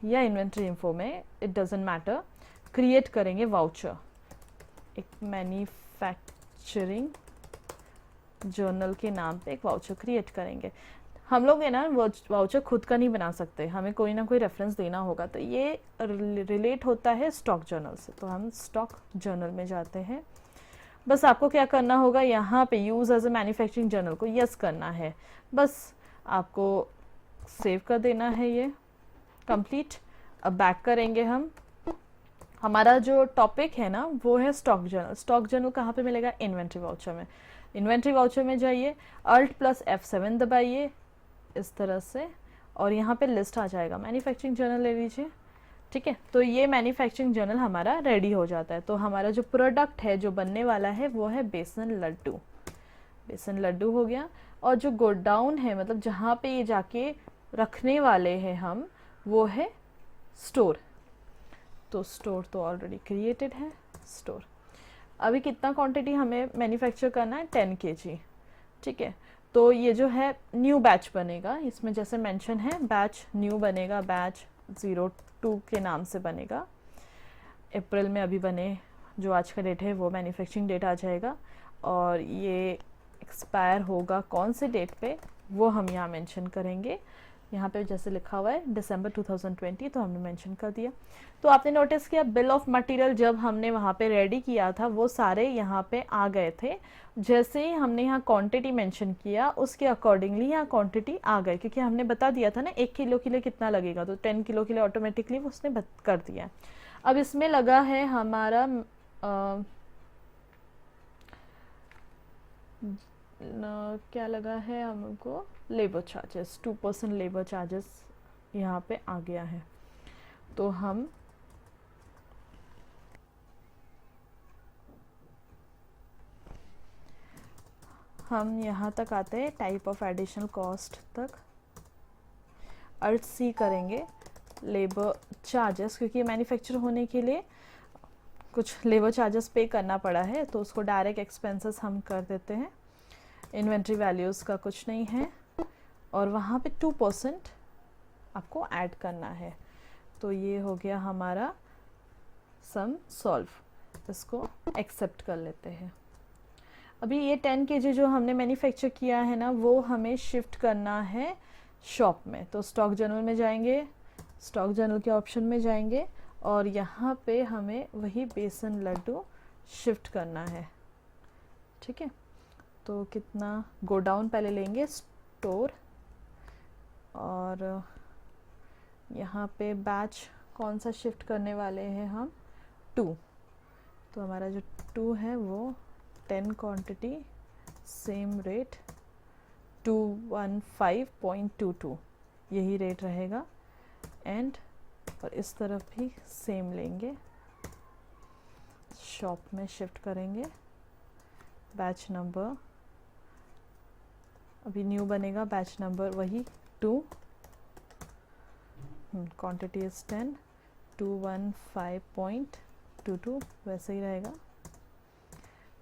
या इन्वेंट्री इन्फो में, इट डजेंट मैटर, क्रिएट करेंगे वाउचर, एक मैन्युफैक्चरिंग जर्नल के नाम पे एक वाउचर क्रिएट करेंगे। हम लोग है ना वाउचर खुद का नहीं बना सकते, हमें कोई ना कोई रेफरेंस देना होगा, तो ये रिलेट होता है स्टॉक जर्नल से। तो हम स्टॉक जर्नल में जाते हैं। बस आपको क्या करना होगा, यहाँ पे use as a manufacturing journal को यस करना है, बस आपको सेव कर देना है, ये कंप्लीट। अब बैक करेंगे हम, हमारा जो टॉपिक है ना वो है स्टॉक जर्नल। स्टॉक जर्नल कहाँ पे मिलेगा, इन्वेंट्री वाउचर में। इन्वेंट्री वाउचर में जाइए, Alt+F7 दबाइए इस तरह से, और यहाँ पे लिस्ट आ जाएगा, मैन्युफैक्चरिंग जर्नल ले लीजिए, ठीक है। तो ये मैन्युफैक्चरिंग जर्नल हमारा रेडी हो जाता है। तो हमारा जो प्रोडक्ट है जो बनने वाला है वो है बेसन लड्डू। बेसन लड्डू हो गया। और जो गोडाउन है, मतलब जहाँ पे ये जाके रखने वाले हैं हम, वो है स्टोर। तो स्टोर तो ऑलरेडी क्रिएटेड है, स्टोर। अभी कितना क्वांटिटी हमें मैन्युफैक्चर करना है, 10 kg, ठीक है। तो ये जो है न्यू बैच बनेगा, इसमें जैसे मेंशन है बैच न्यू बनेगा, बैच 02 के नाम से बनेगा। अप्रैल में अभी बने, जो आज का डेट है वो मैन्युफैक्चरिंग डेट आ जाएगा, और ये एक्सपायर होगा कौन से डेट पे वो हम यहाँ मेंशन करेंगे। यहाँ पे जैसे लिखा हुआ है दिसंबर 2020, तो हमने मेंशन कर दिया। तो आपने नोटिस किया बिल ऑफ मटेरियल जब हमने वहाँ पे रेडी किया था वो सारे यहाँ पे आ गए थे। जैसे ही हमने यहाँ क्वांटिटी मेंशन किया उसके अकॉर्डिंगली यहाँ क्वांटिटी आ गए, क्योंकि हमने बता दिया था ना 1 किलो के लिए कितना लगेगा, तो 10 किलो के लिए ऑटोमेटिकली उसने कर दिया। अब इसमें लगा है हमारा क्या लगा है हमको, लेबर चार्जेस, 2% लेबर चार्जेस यहाँ पे आ गया है। तो हम यहाँ तक आते हैं टाइप ऑफ एडिशनल कॉस्ट तक। अर्थ सी करेंगे लेबर चार्जेस, क्योंकि मैन्युफैक्चर होने के लिए कुछ लेबर चार्जेस पे करना पड़ा है, तो उसको डायरेक्ट एक्सपेंसेस हम कर देते हैं। इन्वेंट्री वैल्यूज़ का कुछ नहीं है, और वहाँ पे 2% आपको ऐड करना है। तो ये हो गया हमारा सम सॉल्व, इसको एक्सेप्ट कर लेते हैं। अभी ये 10 kg जो हमने मैन्युफैक्चर किया है ना, वो हमें शिफ्ट करना है शॉप में। तो स्टॉक जनरल में जाएंगे, स्टॉक जनरल के ऑप्शन में जाएंगे, और यहाँ पे हमें वही बेसन लड्डू शिफ्ट करना है। ठीक है, तो कितना, गोडाउन पहले लेंगे, स्टोर, और यहाँ पे बैच कौन सा शिफ्ट करने वाले हैं हम, 2। तो हमारा जो 2 है वो 10 क्वांटिटी सेम रेट 215.22 यही रेट रहेगा। एंड और इस तरफ भी सेम लेंगे, शॉप में शिफ्ट करेंगे। बैच नंबर अभी न्यू बनेगा, बैच नंबर वही 2, क्वांटिटी इज 10, 215.22 वैसे ही रहेगा।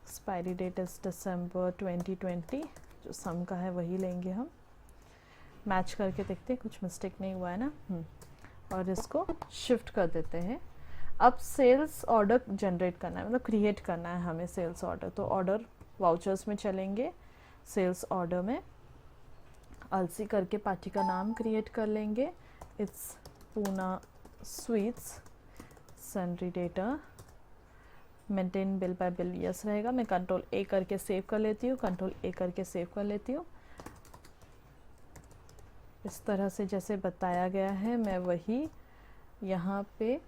एक्सपायरी डेट इज दिसंबर 2020, जो सम का है वही लेंगे हम। मैच करके देखते हैं कुछ मिस्टेक नहीं हुआ है ना। और इसको शिफ्ट कर देते हैं। अब सेल्स ऑर्डर जनरेट करना है, मतलब क्रिएट करना है हमें सेल्स ऑर्डर। तो ऑर्डर वाउचर्स में चलेंगे, सेल्स ऑर्डर में अलसी करके पार्टी का नाम क्रिएट कर लेंगे। It's Poona sweets, sundry data, maintain bill bye bill yes रहेगा। मैं कंट्रोल ए करके सेव कर लेती हूँ, कंट्रोल ए करके सेव कर लेती हूँ। इस तरह से जैसे बताया गया है मैं वही यहाँ पे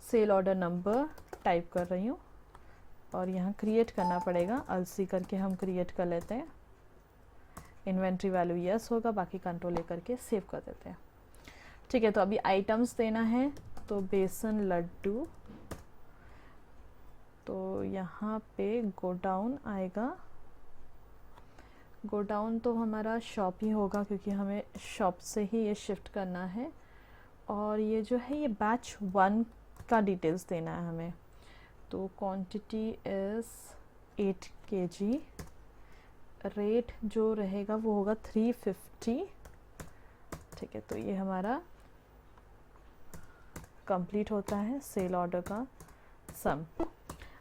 सेल ऑर्डर नंबर टाइप कर रही हूँ, और यहाँ क्रिएट करना पड़ेगा, अलसी करके हम क्रिएट कर लेते हैं। इन्वेंट्री वैल्यू यस होगा, बाकी कंट्रोल ए करके सेव कर देते हैं। ठीक है, तो अभी आइटम्स देना है, तो बेसन लड्डू, तो यहाँ पे गोडाउन आएगा। गोडाउन तो हमारा शॉप ही होगा, क्योंकि हमें शॉप से ही ये शिफ्ट करना है। और ये जो है ये बैच 1 का डिटेल्स देना है हमें। तो क्वांटिटी इज़ 8 kg, रेट जो रहेगा वो होगा 350। ठीक है, तो ये हमारा कंप्लीट होता है सेल ऑर्डर का सम।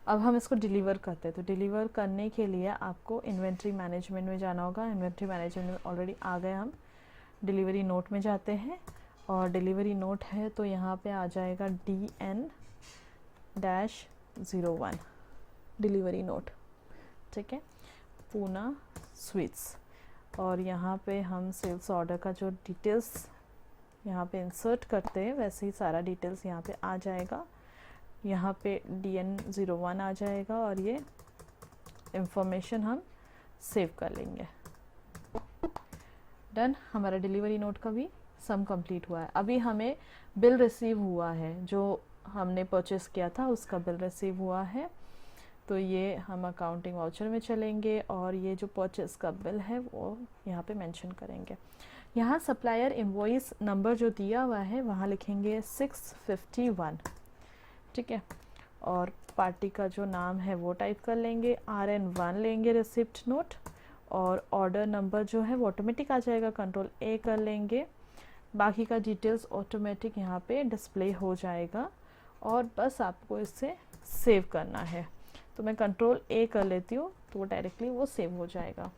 अब हम इसको डिलीवर करते हैं। तो डिलीवर करने के लिए आपको इन्वेंट्री मैनेजमेंट में जाना होगा। इन्वेंट्री मैनेजमेंट में ऑलरेडी आ गए हम, डिलीवरी नोट में जाते हैं, और डिलीवरी नोट है तो यहाँ पे आ जाएगा DN-01 डिलीवरी नोट। ठीक है, पूना स्वीट्स, और यहाँ पे हम सेल्स ऑर्डर का जो डिटेल्स यहाँ पे इंसर्ट करते हैं वैसे ही सारा डिटेल्स यहाँ पे आ जाएगा। यहाँ पे DN-01 आ जाएगा, और ये इंफॉर्मेशन हम सेव कर लेंगे। डन, हमारा डिलीवरी नोट का भी सम कंप्लीट हुआ है। अभी हमें बिल रिसीव हुआ है, जो हमने परचेस किया था उसका बिल रिसीव हुआ है। तो ये हम अकाउंटिंग वाउचर में चलेंगे, और ये जो परचेस का बिल है वो यहाँ पे मेंशन करेंगे। यहाँ सप्लायर इनवॉइस नंबर जो दिया हुआ है वहाँ लिखेंगे 651। ठीक है, और पार्टी का जो नाम है वो टाइप कर लेंगे। RN1 लेंगे रिसिप्ट नोट, और ऑर्डर नंबर जो है वो ऑटोमेटिक आ जाएगा, कंट्रोल ए कर लेंगे। बाकी का डिटेल्स ऑटोमेटिक यहाँ पे डिस्प्ले हो जाएगा, और बस आपको इसे सेव करना है। तो मैं कंट्रोल ए कर लेती हूँ, तो वो डायरेक्टली वो सेव हो जाएगा।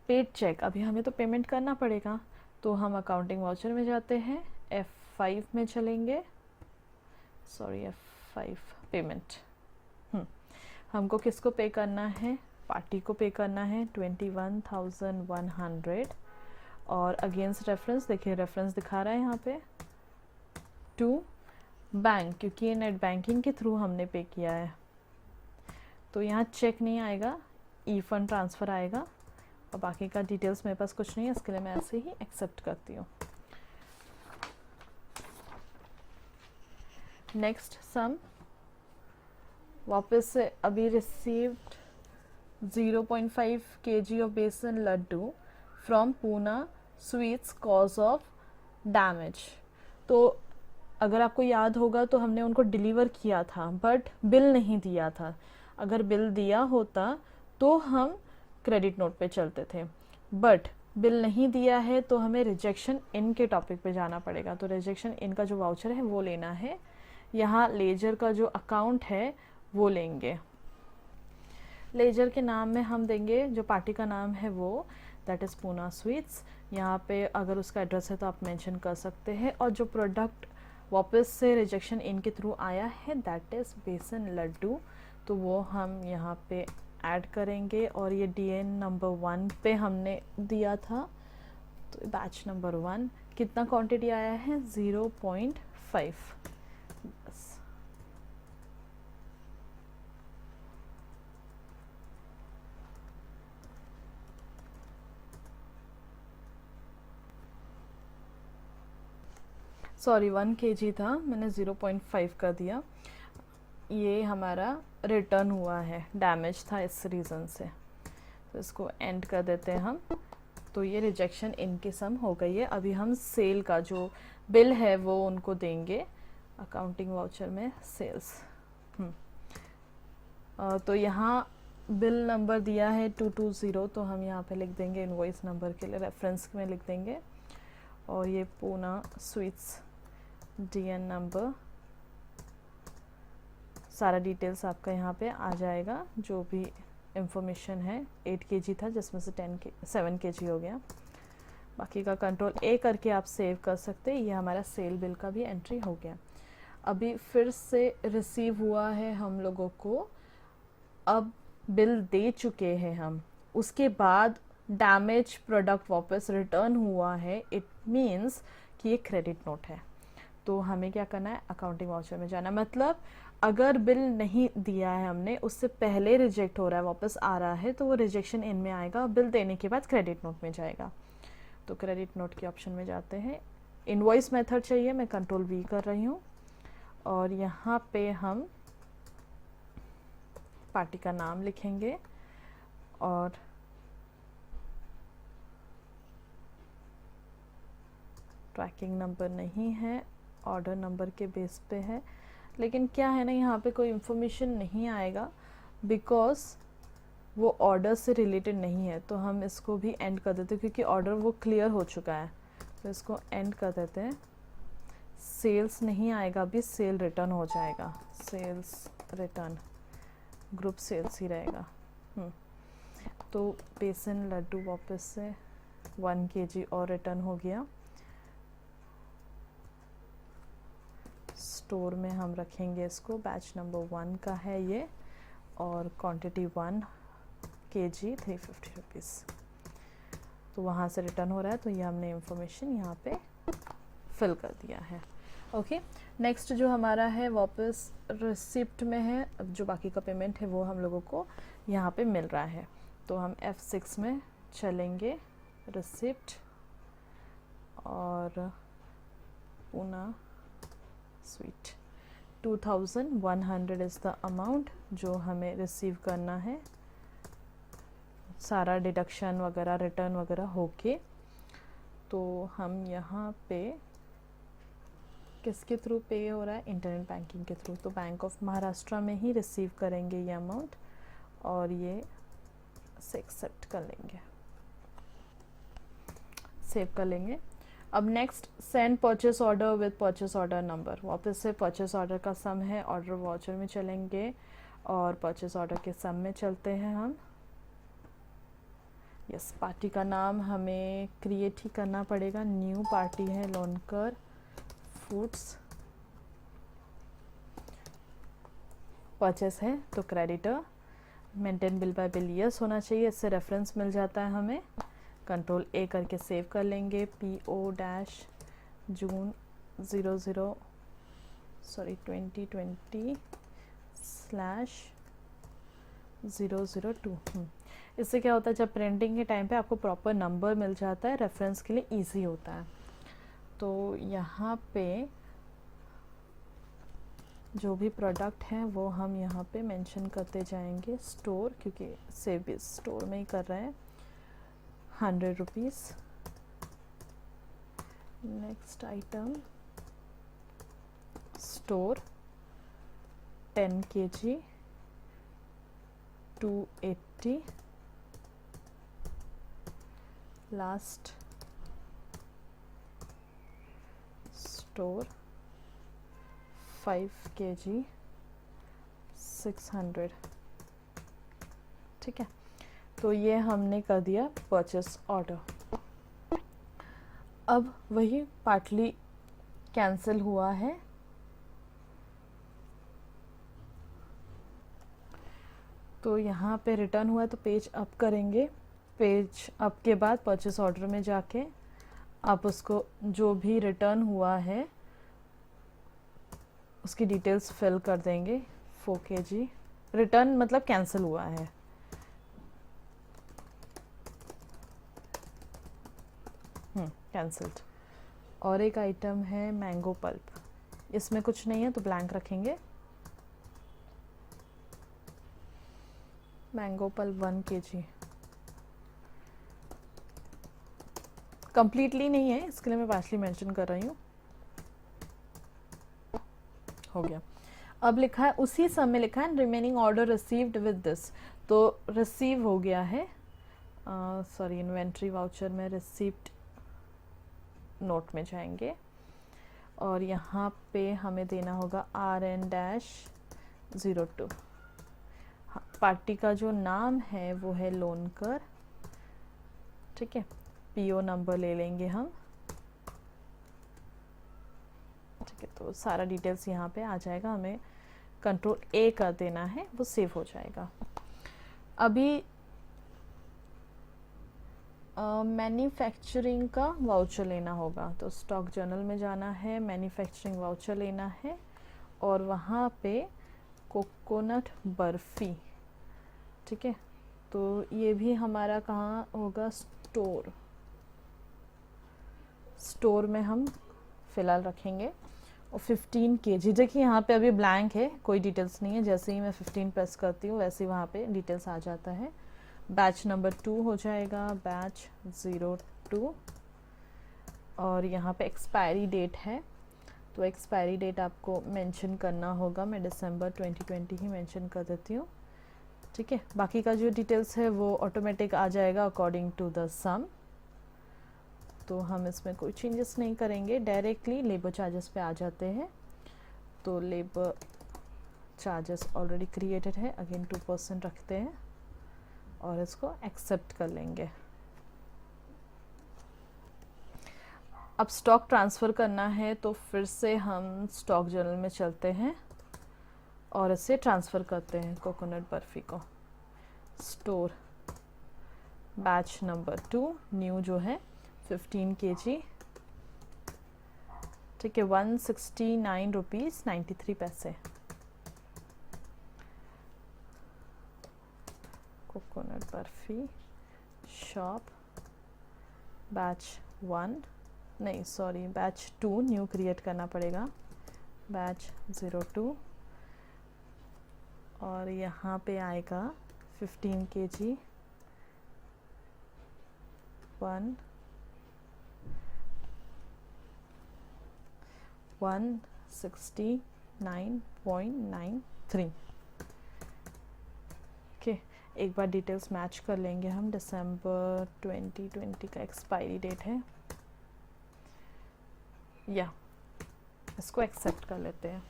पेड चेक, अभी हमें तो पेमेंट करना पड़ेगा, तो हम अकाउंटिंग वाउचर में जाते हैं, F5 में चलेंगे, सॉरी F5 पेमेंट। हमको किसको पे करना है, पार्टी को पे करना है 21,100 और अगेंस्ट रेफरेंस, देखिए रेफरेंस दिखा रहा है यहाँ पे टू बैंक, क्योंकि ये नेट बैंकिंग के थ्रू हमने पे किया है, तो यहाँ चेक नहीं आएगा, ई फंड ट्रांसफ़र आएगा और बाकी का डिटेल्स मेरे पास कुछ नहीं है, इसके लिए मैं ऐसे ही एक्सेप्ट करती हूँ। नेक्स्ट सम, वापस से अभी received 0.5 kg of besan laddoo from Poona sweets cause of damage. तो अगर आपको याद होगा तो हमने उनको डिलीवर किया था बट बिल नहीं दिया था, अगर बिल दिया होता तो हम क्रेडिट नोट पे चलते थे, बट बिल नहीं दिया है तो हमें रिजेक्शन इन के टॉपिक पे जाना पड़ेगा। तो रिजेक्शन इन का जो वाउचर है वो लेना है, यहाँ लेजर का जो अकाउंट है वो लेंगे। लेजर के नाम में हम देंगे, जो पार्टी का नाम है वो दैट इज़ पूना स्वीट्स, यहाँ पे अगर उसका एड्रेस है तो आप मेंशन कर सकते हैं, और जो प्रोडक्ट वापस से रिजेक्शन इन के थ्रू आया है दैट इज़ बेसन लड्डू, तो वो हम यहाँ पे ऐड करेंगे। और ये DN नंबर 1 पे हमने दिया था, तो बैच नंबर 1 कितना क्वांटिटी आया है 0.5, बस। सॉरी 1 kg था, मैंने 0.5 कर दिया, ये हमारा रिटर्न हुआ है, डैमेज था इस रीज़न से, तो इसको एंड कर देते हैं हम। तो ये रिजेक्शन इनकी सम हो गई है। अभी हम सेल का जो बिल है वो उनको देंगे, अकाउंटिंग वाउचर में सेल्स। तो यहाँ बिल नंबर दिया है 220, तो हम यहाँ पे लिख देंगे इनवॉइस नंबर के लिए रेफरेंस में लिख देंगे, और ये पूना स्वीट्स DN नंबर, सारा डिटेल्स आपका यहाँ पे आ जाएगा, जो भी इंफॉर्मेशन है। 8 kg था जिसमें से 7 kg हो गया, बाकी का कंट्रोल A करके आप सेव कर सकते हैं। ये हमारा सेल बिल का भी एंट्री हो गया। अभी फिर से रिसीव हुआ है हम लोगों को, अब बिल दे चुके हैं हम, उसके बाद डैमेज प्रोडक्ट वापस रिटर्न हुआ है, इट मीन्स कि ये क्रेडिट नोट है। तो हमें क्या करना है, अकाउंटिंग वाउचर में जाना, मतलब अगर बिल नहीं दिया है हमने, उससे पहले रिजेक्ट हो रहा है, वापस आ रहा है, तो वो रिजेक्शन इन में आएगा, बिल देने के बाद क्रेडिट नोट में जाएगा। तो क्रेडिट नोट के ऑप्शन में जाते हैं, इनवॉइस मेथड चाहिए, मैं कंट्रोल V कर रही हूँ, और यहाँ पे हम पार्टी का नाम लिखेंगे, और ट्रैकिंग नंबर नहीं है, ऑर्डर नंबर के बेस पे है, लेकिन क्या है ना, यहाँ पे कोई इन्फॉर्मेशन नहीं आएगा बिकॉज वो ऑर्डर से रिलेटेड नहीं है, तो हम इसको भी एंड कर देते हैं क्योंकि ऑर्डर वो क्लियर हो चुका है, तो इसको एंड कर देते हैं। सेल्स नहीं आएगा, अभी सेल रिटर्न हो जाएगा, सेल्स रिटर्न, ग्रुप सेल्स ही रहेगा। तो बेसन लड्डू वापस से 1 kg और रिटर्न हो गया। स्टोर में हम रखेंगे इसको, बैच नंबर 1 का है ये, और क्वांटिटी 1 kg 350 रुपीज़, तो वहाँ से रिटर्न हो रहा है, तो ये हमने इंफॉर्मेशन यहाँ पे फिल कर दिया है। ओके, नेक्स्ट जो हमारा है वापस रिसिप्ट में है, अब जो बाकी का पेमेंट है वो हम लोगों को यहाँ पे मिल रहा है, तो हम F6 में चलेंगे, रिसिप्ट, और Poona sweet 2100 is the amount जो हमें रिसीव करना है, सारा डिडक्शन वगैरह रिटर्न वगैरह होके। तो हम यहाँ पे किसके थ्रू पे हो रहा है, इंटरनेट बैंकिंग के थ्रू, तो बैंक ऑफ महाराष्ट्र में ही रिसीव करेंगे ये अमाउंट, और ये से एक्सेप्ट कर लेंगे, सेव कर लेंगे। अब next send purchase order with purchase order number, वापस से परचेस ऑर्डर का सम है, ऑर्डर वाउचर में चलेंगे और परचेस ऑर्डर के सम में चलते हैं हम। यस, पार्टी का नाम हमें क्रिएट ही करना पड़ेगा, न्यू पार्टी है लोनकर फूड्स। परचेस है तो creditor, maintain bill bye bill yes होना चाहिए, इससे रेफरेंस मिल जाता है हमें। कंट्रोल ए करके सेव कर लेंगे, PO-जून 2020/002। इससे क्या होता है, जब प्रिंटिंग के टाइम पे आपको प्रॉपर नंबर मिल जाता है, रेफरेंस के लिए इजी होता है। तो यहाँ पे जो भी प्रोडक्ट हैं वो हम यहाँ पे मेंशन करते जाएंगे। स्टोर, क्योंकि सेव भी स्टोर में ही कर रहे हैं, 100 rupees. Next item store 10 kg 280। Last store 5 kg 600। ठीक है, तो ये हमने कर दिया परचेस ऑर्डर। अब वही पार्टली कैंसिल हुआ है, तो यहाँ पे रिटर्न हुआ है तो पेज अप करेंगे। पेज अप के बाद परचेस ऑर्डर में जाके आप उसको जो भी रिटर्न हुआ है उसकी डिटेल्स फिल कर देंगे। 4 kg रिटर्न मतलब कैंसिल हुआ है। कैंसल्ड। और एक आइटम है मैंगो पल्प, इसमें कुछ नहीं है तो ब्लैंक रखेंगे। मैंगो पल्प 1 kg कंप्लीटली नहीं है, इसके लिए मैं पार्शली मेंशन कर रही हूँ। हो गया। अब लिखा है उसी समय लिखा है remaining order received with this, तो रिसीव हो गया है। सॉरी, इन्वेंट्री वाउचर में रिसीव्ड नोट में जाएंगे और यहाँ पे हमें देना होगा RN-02। पार्टी का जो नाम है वो है लोनकर। ठीक है, PO नंबर ले लेंगे हम। ठीक है, तो सारा डिटेल्स यहाँ पे आ जाएगा, हमें कंट्रोल A कर देना है, वो सेव हो जाएगा। अभी मैन्युफैक्चरिंग का वाउचर लेना होगा, तो स्टॉक जर्नल में जाना है, मैन्युफैक्चरिंग वाउचर लेना है और वहाँ पे कोकोनट बर्फ़ी। ठीक है, तो ये भी हमारा कहाँ होगा, स्टोर में हम फ़िलहाल रखेंगे। और 15 kg, देखिए यहाँ पे अभी ब्लैंक है, कोई डिटेल्स नहीं है। जैसे ही मैं 15 प्रेस करती हूँ वैसे ही वहाँ पे डिटेल्स आ जाता है। बैच नंबर 2 हो जाएगा, बैच 02। और यहाँ पे एक्सपायरी डेट है, तो एक्सपायरी डेट आपको मेंशन करना होगा। मैं दिसंबर 2020 ही मेंशन कर देती हूँ। ठीक है, बाकी का जो डिटेल्स है वो ऑटोमेटिक आ जाएगा अकॉर्डिंग टू द सम, तो हम इसमें कोई चेंजेस नहीं करेंगे, डायरेक्टली लेबर चार्जेस पे आ जाते हैं। तो लेबर चार्जेस ऑलरेडी क्रिएटेड है, अगेन 2% रखते हैं और इसको एक्सेप्ट कर लेंगे। अब स्टॉक ट्रांसफ़र करना है तो फिर से हम स्टॉक जर्नल में चलते हैं और इसे ट्रांसफ़र करते हैं कोकोनट बर्फ़ी को। स्टोर बैच नंबर 2 न्यू जो है 15 kg। ठीक है, 169 रुपीज़ 93 पैसे। कोकोनट बर्फ़ी शॉप बैच 1, नहीं सॉरी बैच 2 न्यू क्रिएट करना पड़ेगा, बैच 02। और यहाँ पे आएगा 15 kg 169.93। ओके, एक बार डिटेल्स मैच कर लेंगे हम। दिसंबर 2020 का एक्सपायरी डेट है, या इसको एक्सेप्ट कर लेते हैं।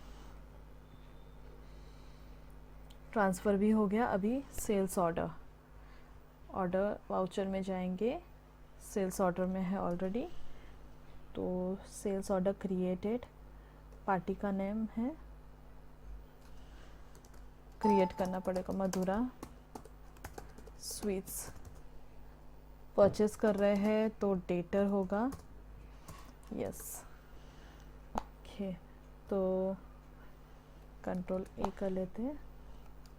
ट्रांसफ़र भी हो गया। अभी सेल्स ऑर्डर ऑर्डर वाउचर में जाएंगे, सेल्स ऑर्डर में है ऑलरेडी, तो सेल्स ऑर्डर क्रिएटेड, पार्टी का नेम है, क्रिएट करना पड़ेगा मधुरा स्वीट्स। परचेस कर रहे हैं तो डेटर होगा, यस ओके। तो कंट्रोल ए कर लेते हैं,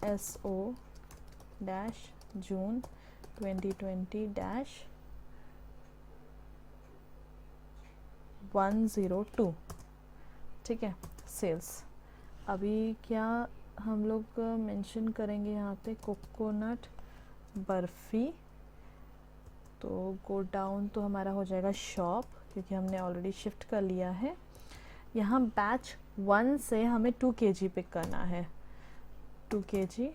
SO डैश जून 2020 डैश 102, ठीक है, सेल्स। अभी क्या हम लोग मेंशन करेंगे यहाँ पे, कोकोनट बर्फ़ी, तो गो डाउन तो हमारा हो जाएगा शॉप, क्योंकि हमने ऑलरेडी शिफ्ट कर लिया है। यहाँ बैच 1 से हमें 2 kg पिक करना है, 2 kg,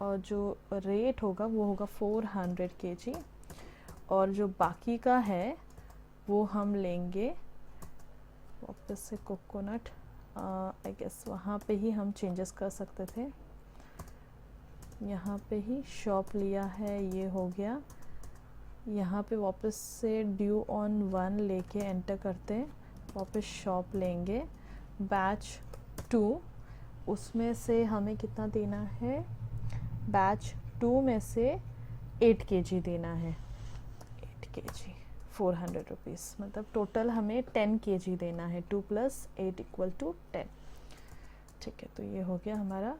और जो रेट होगा वो होगा 400 kg, और जो बाकी का है वो हम लेंगे वापस से कोकोनट, आई गेस वहाँ पे ही हम चेंजेस कर सकते थे, यहाँ पे ही शॉप लिया है, ये हो गया। यहाँ पे वापस से ड्यू ऑन 1 लेके एंटर करते हैं, वापस शॉप लेंगे, बैच 2, उसमें से हमें कितना देना है, बैच 2 में से 8 kg देना है, 8 kg 400 रुपीज़, मतलब टोटल हमें 10 kg देना है, 2 + 8 = 10, ठीक है। तो ये हो गया हमारा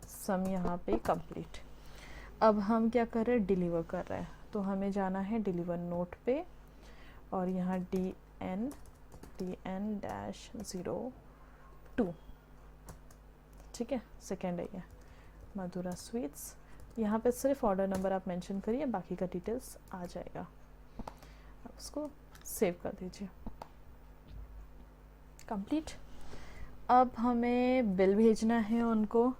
सम यहाँ पे कंप्लीट। अब हम क्या कर रहे हैं, डिलीवर कर रहे हैं, तो हमें जाना है डिलीवर नोट पे, और यहाँ DN-02, ठीक है, सेकेंड है ये मधुरा स्वीट्स। यहाँ पे सिर्फ ऑर्डर नंबर आप मेंशन करिए, बाकी का डिटेल्स आ जाएगा, आप उसको सेव कर दीजिए, कंप्लीट। अब हमें बिल भेजना है उनको,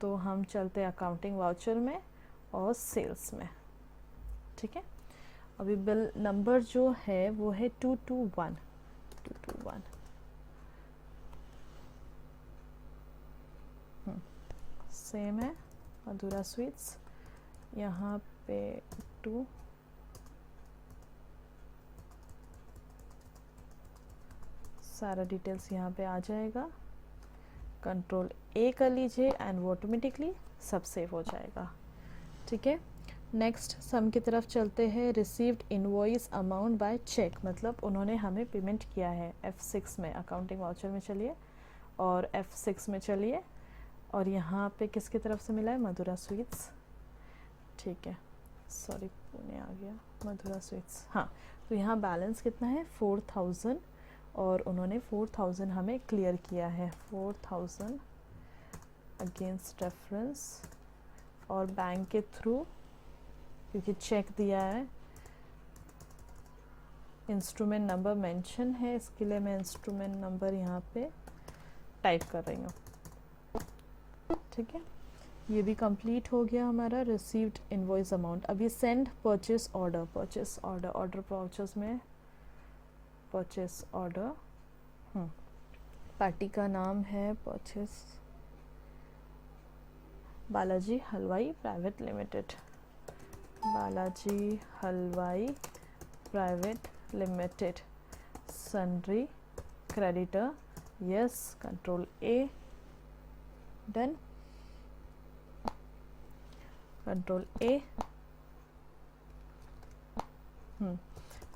तो हम चलते हैं अकाउंटिंग वाउचर में और सेल्स में, ठीक है। अभी बिल नंबर जो है वो है 221, सेम है मधुरा स्वीट्स, यहाँ पे 2, सारा डिटेल्स यहाँ पे आ जाएगा, कंट्रोल ए कर लीजिए एंड वो ऑटोमेटिकली सब सेव हो जाएगा, ठीक है। नेक्स्ट सम की तरफ चलते हैं, received invoice amount by cheque, मतलब उन्होंने हमें पेमेंट किया है, F6 में, अकाउंटिंग वाउचर में चलिए और F6 में चलिए, और यहाँ पे किसकी तरफ से मिला है, मधुरा स्वीट्स, ठीक है, सॉरी पुणे आ गया, मधुरा स्वीट्स, हाँ। तो यहाँ बैलेंस कितना है, 4000, और उन्होंने 4000 हमें क्लियर किया है, 4000 अगेंस्ट रेफरेंस, और बैंक के थ्रू, क्योंकि चेक दिया है, इंस्ट्रूमेंट नंबर मेंशन है, इसके लिए मैं इंस्ट्रूमेंट नंबर यहाँ पे टाइप कर रही हूँ, ठीक है। ये भी कंप्लीट हो गया हमारा रिसीव्ड इनवॉइस अमाउंट। अभी send purchase order, order vouchers में परचेस ऑर्डर, पार्टी का नाम है परचेस बालाजी हलवाई प्राइवेट लिमिटेड, बालाजी हलवाई private limited, sundry creditor, yes, control ए, डन, कंट्रोल ए,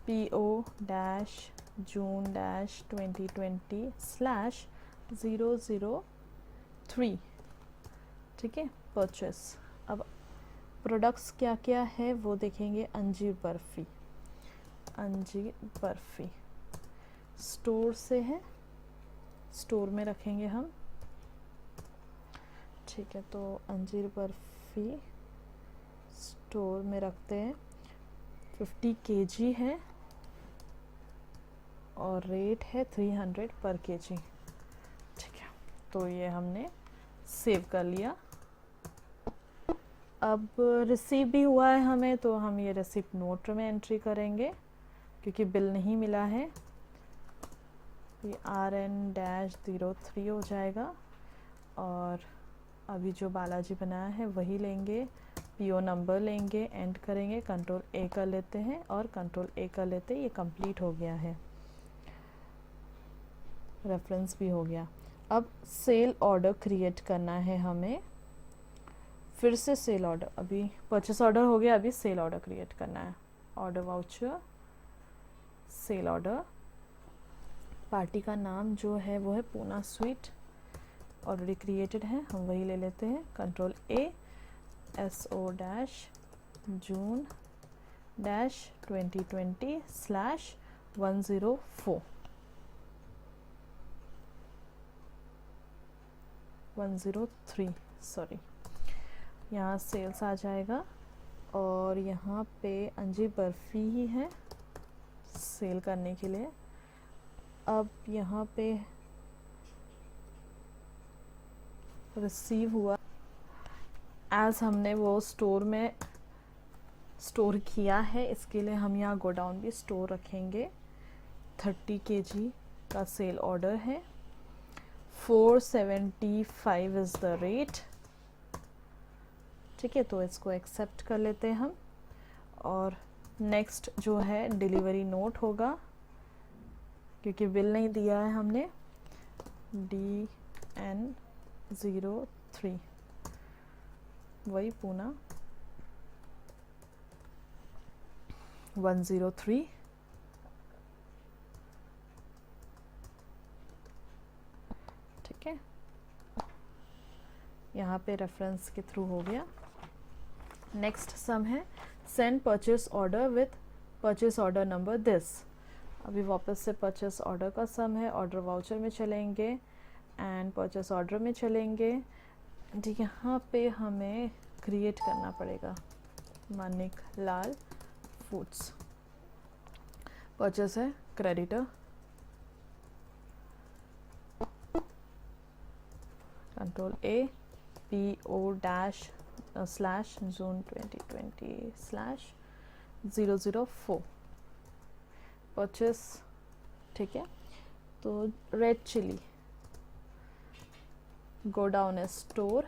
PO-June-2020/003, ठीक है, परचेस। अब प्रोडक्ट्स क्या क्या है वो देखेंगे, अंजीर बर्फ़ी स्टोर से है, स्टोर में रखेंगे हम, ठीक है। तो अंजीर बर्फ़ी स्टोर में रखते हैं, 50 kg है और रेट है 300 पर kg, ठीक है। तो ये हमने सेव कर लिया। अब रिसीव भी हुआ है हमें, तो हम ये रिसिप्ट नोट में एंट्री करेंगे, क्योंकि बिल नहीं मिला है, ये RN-03 हो जाएगा, और अभी जो बालाजी बनाया है वही लेंगे, पीओ नंबर लेंगे, एंड करेंगे, कंट्रोल ए कर लेते हैं और कंट्रोल ए कर लेते हैं। ये कंप्लीट हो गया है, रेफरेंस भी हो गया। अब सेल ऑर्डर क्रिएट करना है हमें, फिर से सेल ऑर्डर, अभी परचेस ऑर्डर हो गया, अभी सेल ऑर्डर क्रिएट करना है। Order voucher, sale order, party का नाम जो है वो है पूना स्वीट, ऑलरेडी क्रिएटेड है, हम वही ले लेते हैं। कंट्रोल ए, SO dash June dash 2020 slash 104 103 sorry, यहाँ सेल्स आ जाएगा और यहाँ पे अंजी बर्फ़ी ही है सेल करने के लिए। अब यहाँ पे रिसीव हुआ, एज हमने वो स्टोर में स्टोर किया है, इसके लिए हम यहाँ गोडाउन भी स्टोर रखेंगे। 30 kg का सेल ऑर्डर है, 475 इज़ द रेट। ठीक है, तो इसको एक्सेप्ट कर लेते हैं हम। और नेक्स्ट जो है डिलीवरी नोट होगा, क्योंकि बिल नहीं दिया है हमने। DN03 वही पूना 103। ठीक है, यहाँ पे रेफरेंस के थ्रू हो गया। नेक्स्ट सम है send purchase order with purchase order number this. अभी वापस से परचेस ऑर्डर का सम है, ऑर्डर वाउचर में चलेंगे एंड परचेस ऑर्डर में चलेंगे। यहाँ पे हमें क्रिएट करना पड़ेगा मानिक लाल फूड्स। परचेस है क्रेडिटर, कंट्रोल ए, PO डैश स्लैश जून 2020 स्लैश 004 परचेस। ठीक है, तो रेड चिली गोडाउन स्टोर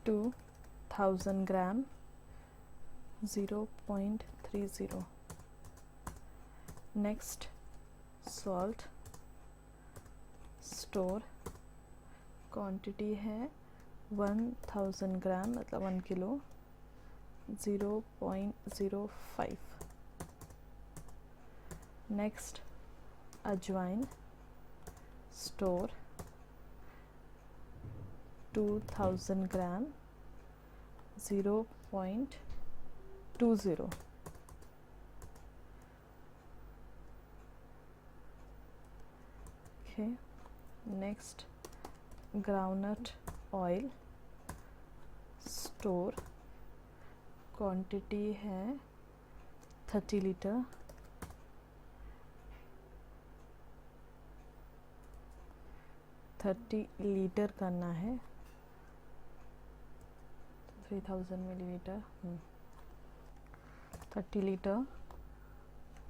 2000 ग्राम 0.30। नेक्स्ट सॉल्ट स्टोर, क्वांटिटी है 1000 ग्राम मतलब 1 किलो 0.05। नेक्स्ट अजवाइन स्टोर 2000 ग्राम 0.20। Okay, next groundnut oil store, quantity है 30 लीटर, 30 लीटर करना है, 3000 millilitre, 30 litre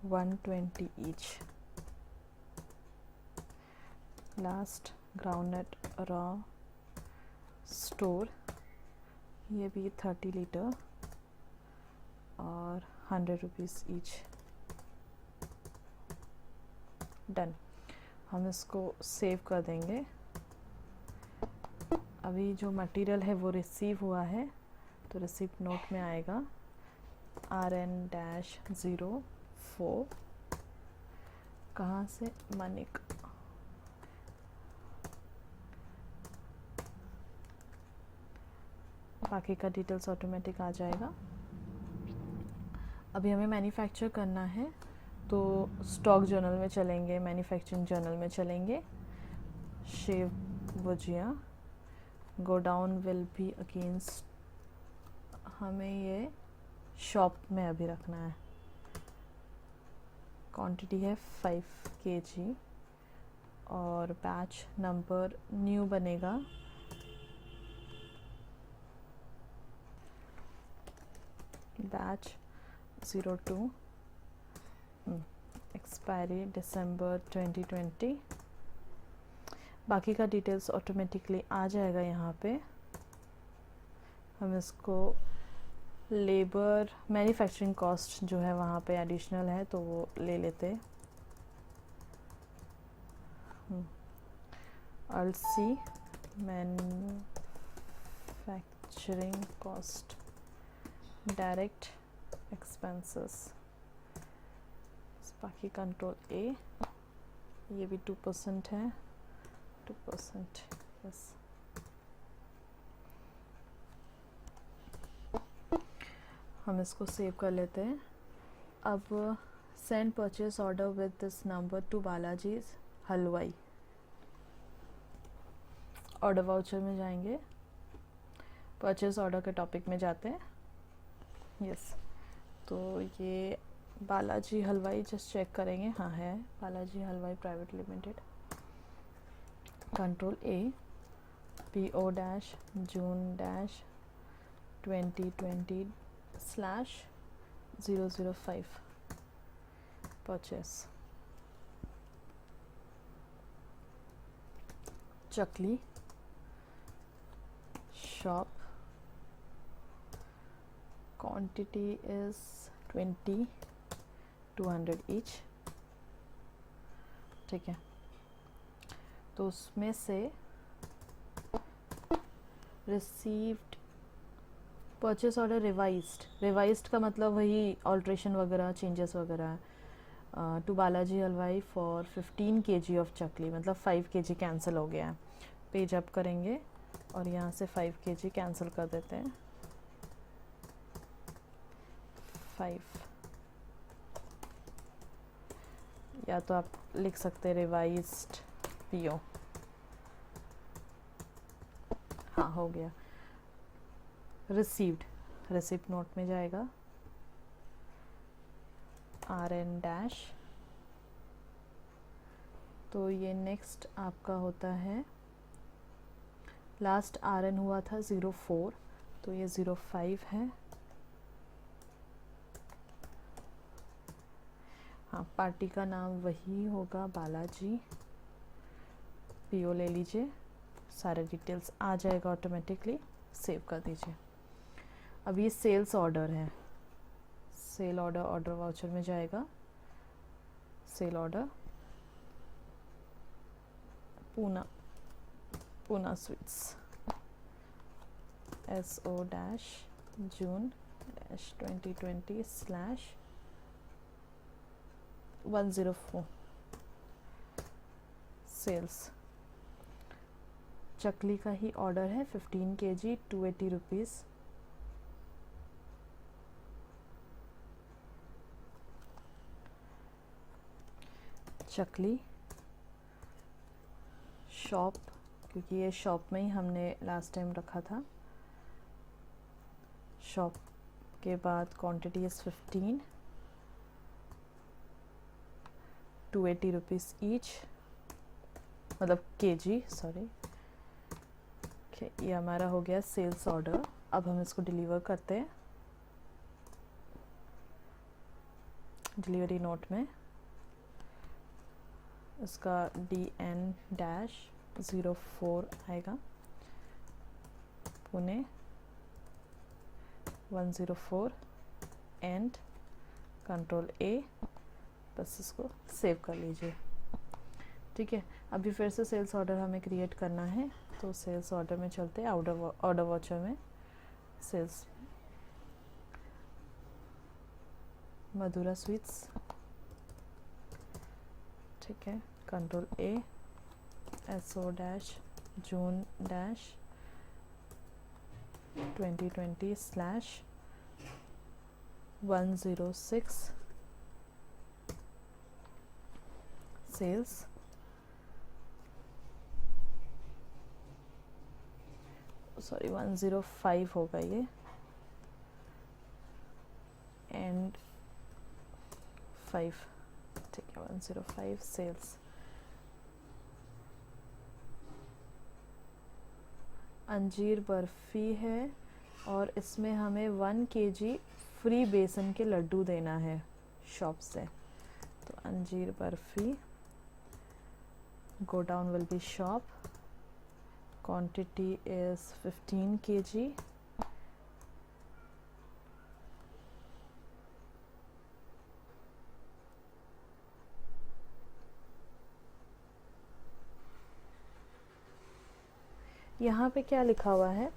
120 each. Last groundnut raw store, ये भी 30 लीटर और 100 रुपीज़ ईच। डन, हम इसको सेव कर देंगे। अभी जो मटेरियल है वो रिसीव हुआ है, तो रिसिप्ट नोट में आएगा RN-04 कहाँ से, मानिक। बाकी का डिटेल्स ऑटोमेटिक आ जाएगा। अभी हमें मैन्युफैक्चर करना है, तो स्टॉक जर्नल में चलेंगे, मैन्युफैक्चरिंग जर्नल में चलेंगे। शेव भुजिया गोडाउन विल बी अगेंस्ट, हमें ये शॉप में अभी रखना है। क्वांटिटी है 5 kg और बैच नंबर न्यू बनेगा बैच 02, एक्सपायरी दिसंबर 2020। बाकी का डिटेल्स ऑटोमेटिकली आ जाएगा यहाँ पे। हम इसको लेबर मैन्युफैक्चरिंग कॉस्ट जो है वहाँ पे एडिशनल है तो वो ले लेते। अल्सी मैन्युफैक्चरिंग कॉस्ट डायरेक्ट एक्सपेंसेस, बाकी कंट्रोल ए, ये भी 2% है, 2%, यस। हम इसको सेव कर लेते हैं। अब send purchase order with this number to Balaji हलवाई। ऑर्डर वाउचर में जाएंगे, परचेज ऑर्डर के टॉपिक में जाते हैं, यस। तो ये बालाजी हलवाई जस्ट चेक करेंगे, हाँ है बालाजी हलवाई private limited. Control A, PO dash June dash 2020/005 purchase. Chakli shop, quantity is 20, 200 each, ठीक है। तो उसमें से रिसीव्ड परचेस ऑर्डर रिवाइज्ड का मतलब वही ऑल्ट्रेशन वगैरह, चेंजेस वगैरह। टू बालाजी हलवाई फॉर 15 kg ऑफ चकली, मतलब 5 kg कैंसिल हो गया है। पेज अप करेंगे और यहाँ से 5 kg कैंसिल कर देते हैं, 5, या तो आप लिख सकते हैं रिवाइज्ड PO, हाँ हो गया। रिसीव्ड, रिसिप्ट नोट में जाएगा, RN डैश, तो ये नेक्स्ट आपका होता है, लास्ट RN हुआ था 04, तो ये 05 है। हाँ, पार्टी का नाम वही होगा बालाजी, PO ले लीजिए, सारे डिटेल्स आ जाएगा ऑटोमेटिकली, सेव कर दीजिए। अब ये सेल्स ऑर्डर है, सेल ऑर्डर ऑर्डर वाउचर में जाएगा, sale order Poona sweets, SO dash June dash 2020/104 sales. चकली का ही ऑर्डर है, 15 kg 280 रुपीज़। चकली शॉप, क्योंकि ये शॉप में ही हमने लास्ट टाइम रखा था। शॉप के बाद क्वांटिटी इज़ 15, 280 रुपीज़ ईच, मतलब kg, सॉरी। ये हमारा हो गया सेल्स ऑर्डर। अब हम इसको डिलीवर करते हैं। डिलीवरी नोट में इसका DN-04 आएगा, पुणे 104 एंड कंट्रोल A, बस इसको सेव कर लीजिए, ठीक है। अभी फिर से सेल्स ऑर्डर हमें क्रिएट करना है, तो सेल्स ऑर्डर में चलते हैं, ऑर्डर वाउचर में सेल्स मधुरा स्वीट्स, ठीक है। Control A, SO dash June dash 2020/106 sales. Sorry 105 होगा ये, एंड 5, ठीक है, 105 सेल्स। अंजीर बर्फ़ी है और इसमें हमें 1 kg फ्री बेसन के लड्डू देना है शॉप से, तो अंजीर barfi, go down will be shop, quantity is 15 kg, यहाँ पे क्या लिखा हुआ है,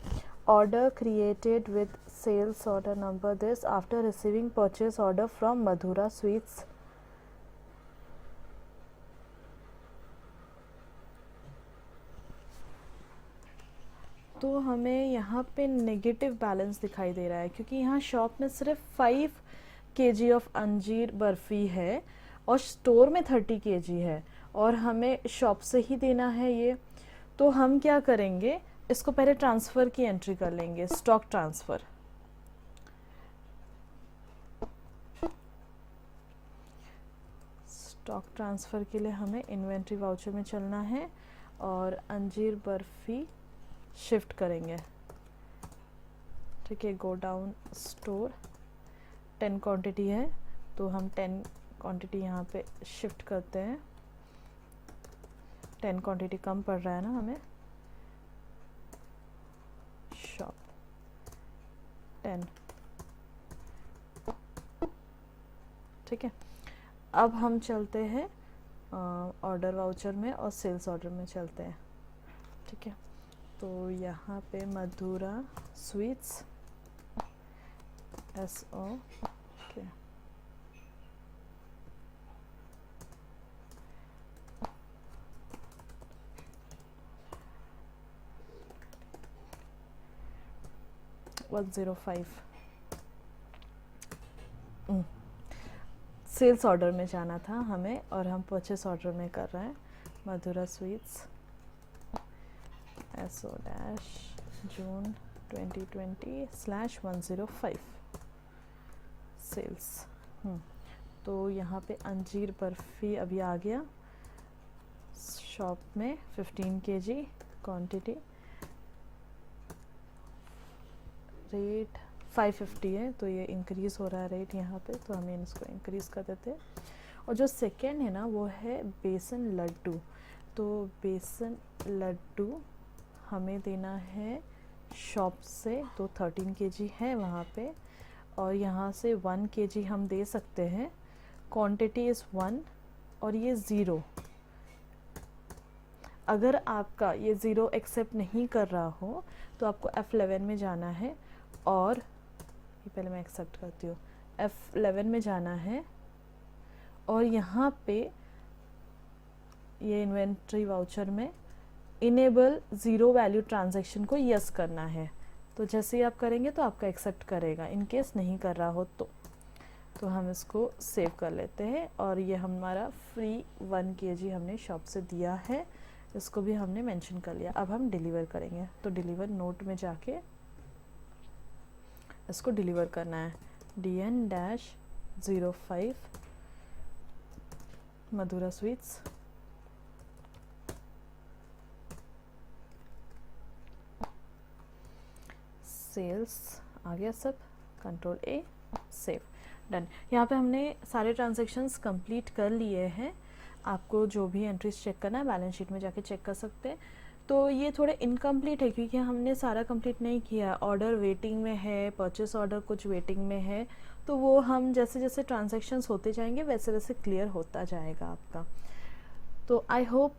order created with sales order number this after receiving purchase order from Madhura sweets. तो हमें यहाँ पे नेगेटिव बैलेंस दिखाई दे रहा है, क्योंकि यहाँ शॉप में सिर्फ 5 kg ऑफ अंजीर बर्फ़ी है और स्टोर में 30 kg है, और हमें शॉप से ही देना है ये। तो हम क्या करेंगे, इसको पहले ट्रांसफ़र की एंट्री कर लेंगे, स्टॉक ट्रांसफ़र। स्टॉक ट्रांसफ़र के लिए हमें इन्वेंट्री वाउचर में चलना है और अंजीर बर्फ़ी शिफ्ट करेंगे। ठीक है, गो डाउन स्टोर, 10 क्वांटिटी है तो हम 10 क्वांटिटी यहाँ पे शिफ्ट करते हैं। 10 क्वांटिटी कम पड़ रहा है ना हमें, शॉप 10। ठीक है, अब हम चलते हैं ऑर्डर वाउचर में और सेल्स ऑर्डर में चलते हैं। ठीक है, तो यहाँ पे मधुरा स्वीट्स SO के $105 सेल्स ऑर्डर में जाना था हमें, और हम परचेस ऑर्डर में कर रहे हैं। मधुरा स्वीट्स SO जून 2020/105 सेल्स। तो यहाँ पे अंजीर बर्फ़ी अभी आ गया शॉप में, 15 kg क्वांटिटी, रेट 550 है, तो ये इंक्रीज़ हो रहा है रेट यहाँ पे, तो हमें इसको इंक्रीज़ कर देते हैं। और जो सेकेंड है ना वो है बेसन लड्डू। तो बेसन लड्डू हमें देना है शॉप से, तो 13 kg है वहाँ पे, और यहाँ से 1 kg हम दे सकते हैं। क्वांटिटी इज़ 1 और ये 0। अगर आपका ये 0 एक्सेप्ट नहीं कर रहा हो तो आपको F11 में जाना है, और ये पहले मैं एक्सेप्ट करती हूँ, F11 में जाना है, और यहाँ पे ये इन्वेंट्री वाउचर में इनेबल 0 वैल्यू ट्रांजैक्शन को यस करना है। तो जैसे ही आप करेंगे तो आपका एक्सेप्ट करेगा, इन केस नहीं कर रहा हो तो हम इसको सेव कर लेते हैं। और ये हमारा फ्री 1 kg हमने शॉप से दिया है, इसको भी हमने मेंशन कर लिया। अब हम डिलीवर करेंगे, तो डिलीवर नोट में जाके इसको डिलीवर करना है। DN-05 मधुरा स्वीट्स, सेल्स आ गया सब, कंट्रोल A, सेव, डन। यहाँ पे हमने सारे ट्रांजैक्शंस कंप्लीट कर लिए हैं। आपको जो भी एंट्रीज चेक करना है बैलेंस शीट में जाके चेक कर सकते हैं। तो ये थोड़े इनकम्प्लीट है क्योंकि हमने सारा कंप्लीट नहीं किया। ऑर्डर वेटिंग में है, परचेस ऑर्डर कुछ वेटिंग में है, तो वो हम जैसे जैसे ट्रांजैक्शंस होते जाएंगे वैसे वैसे क्लियर होता जाएगा आपका। तो आई होप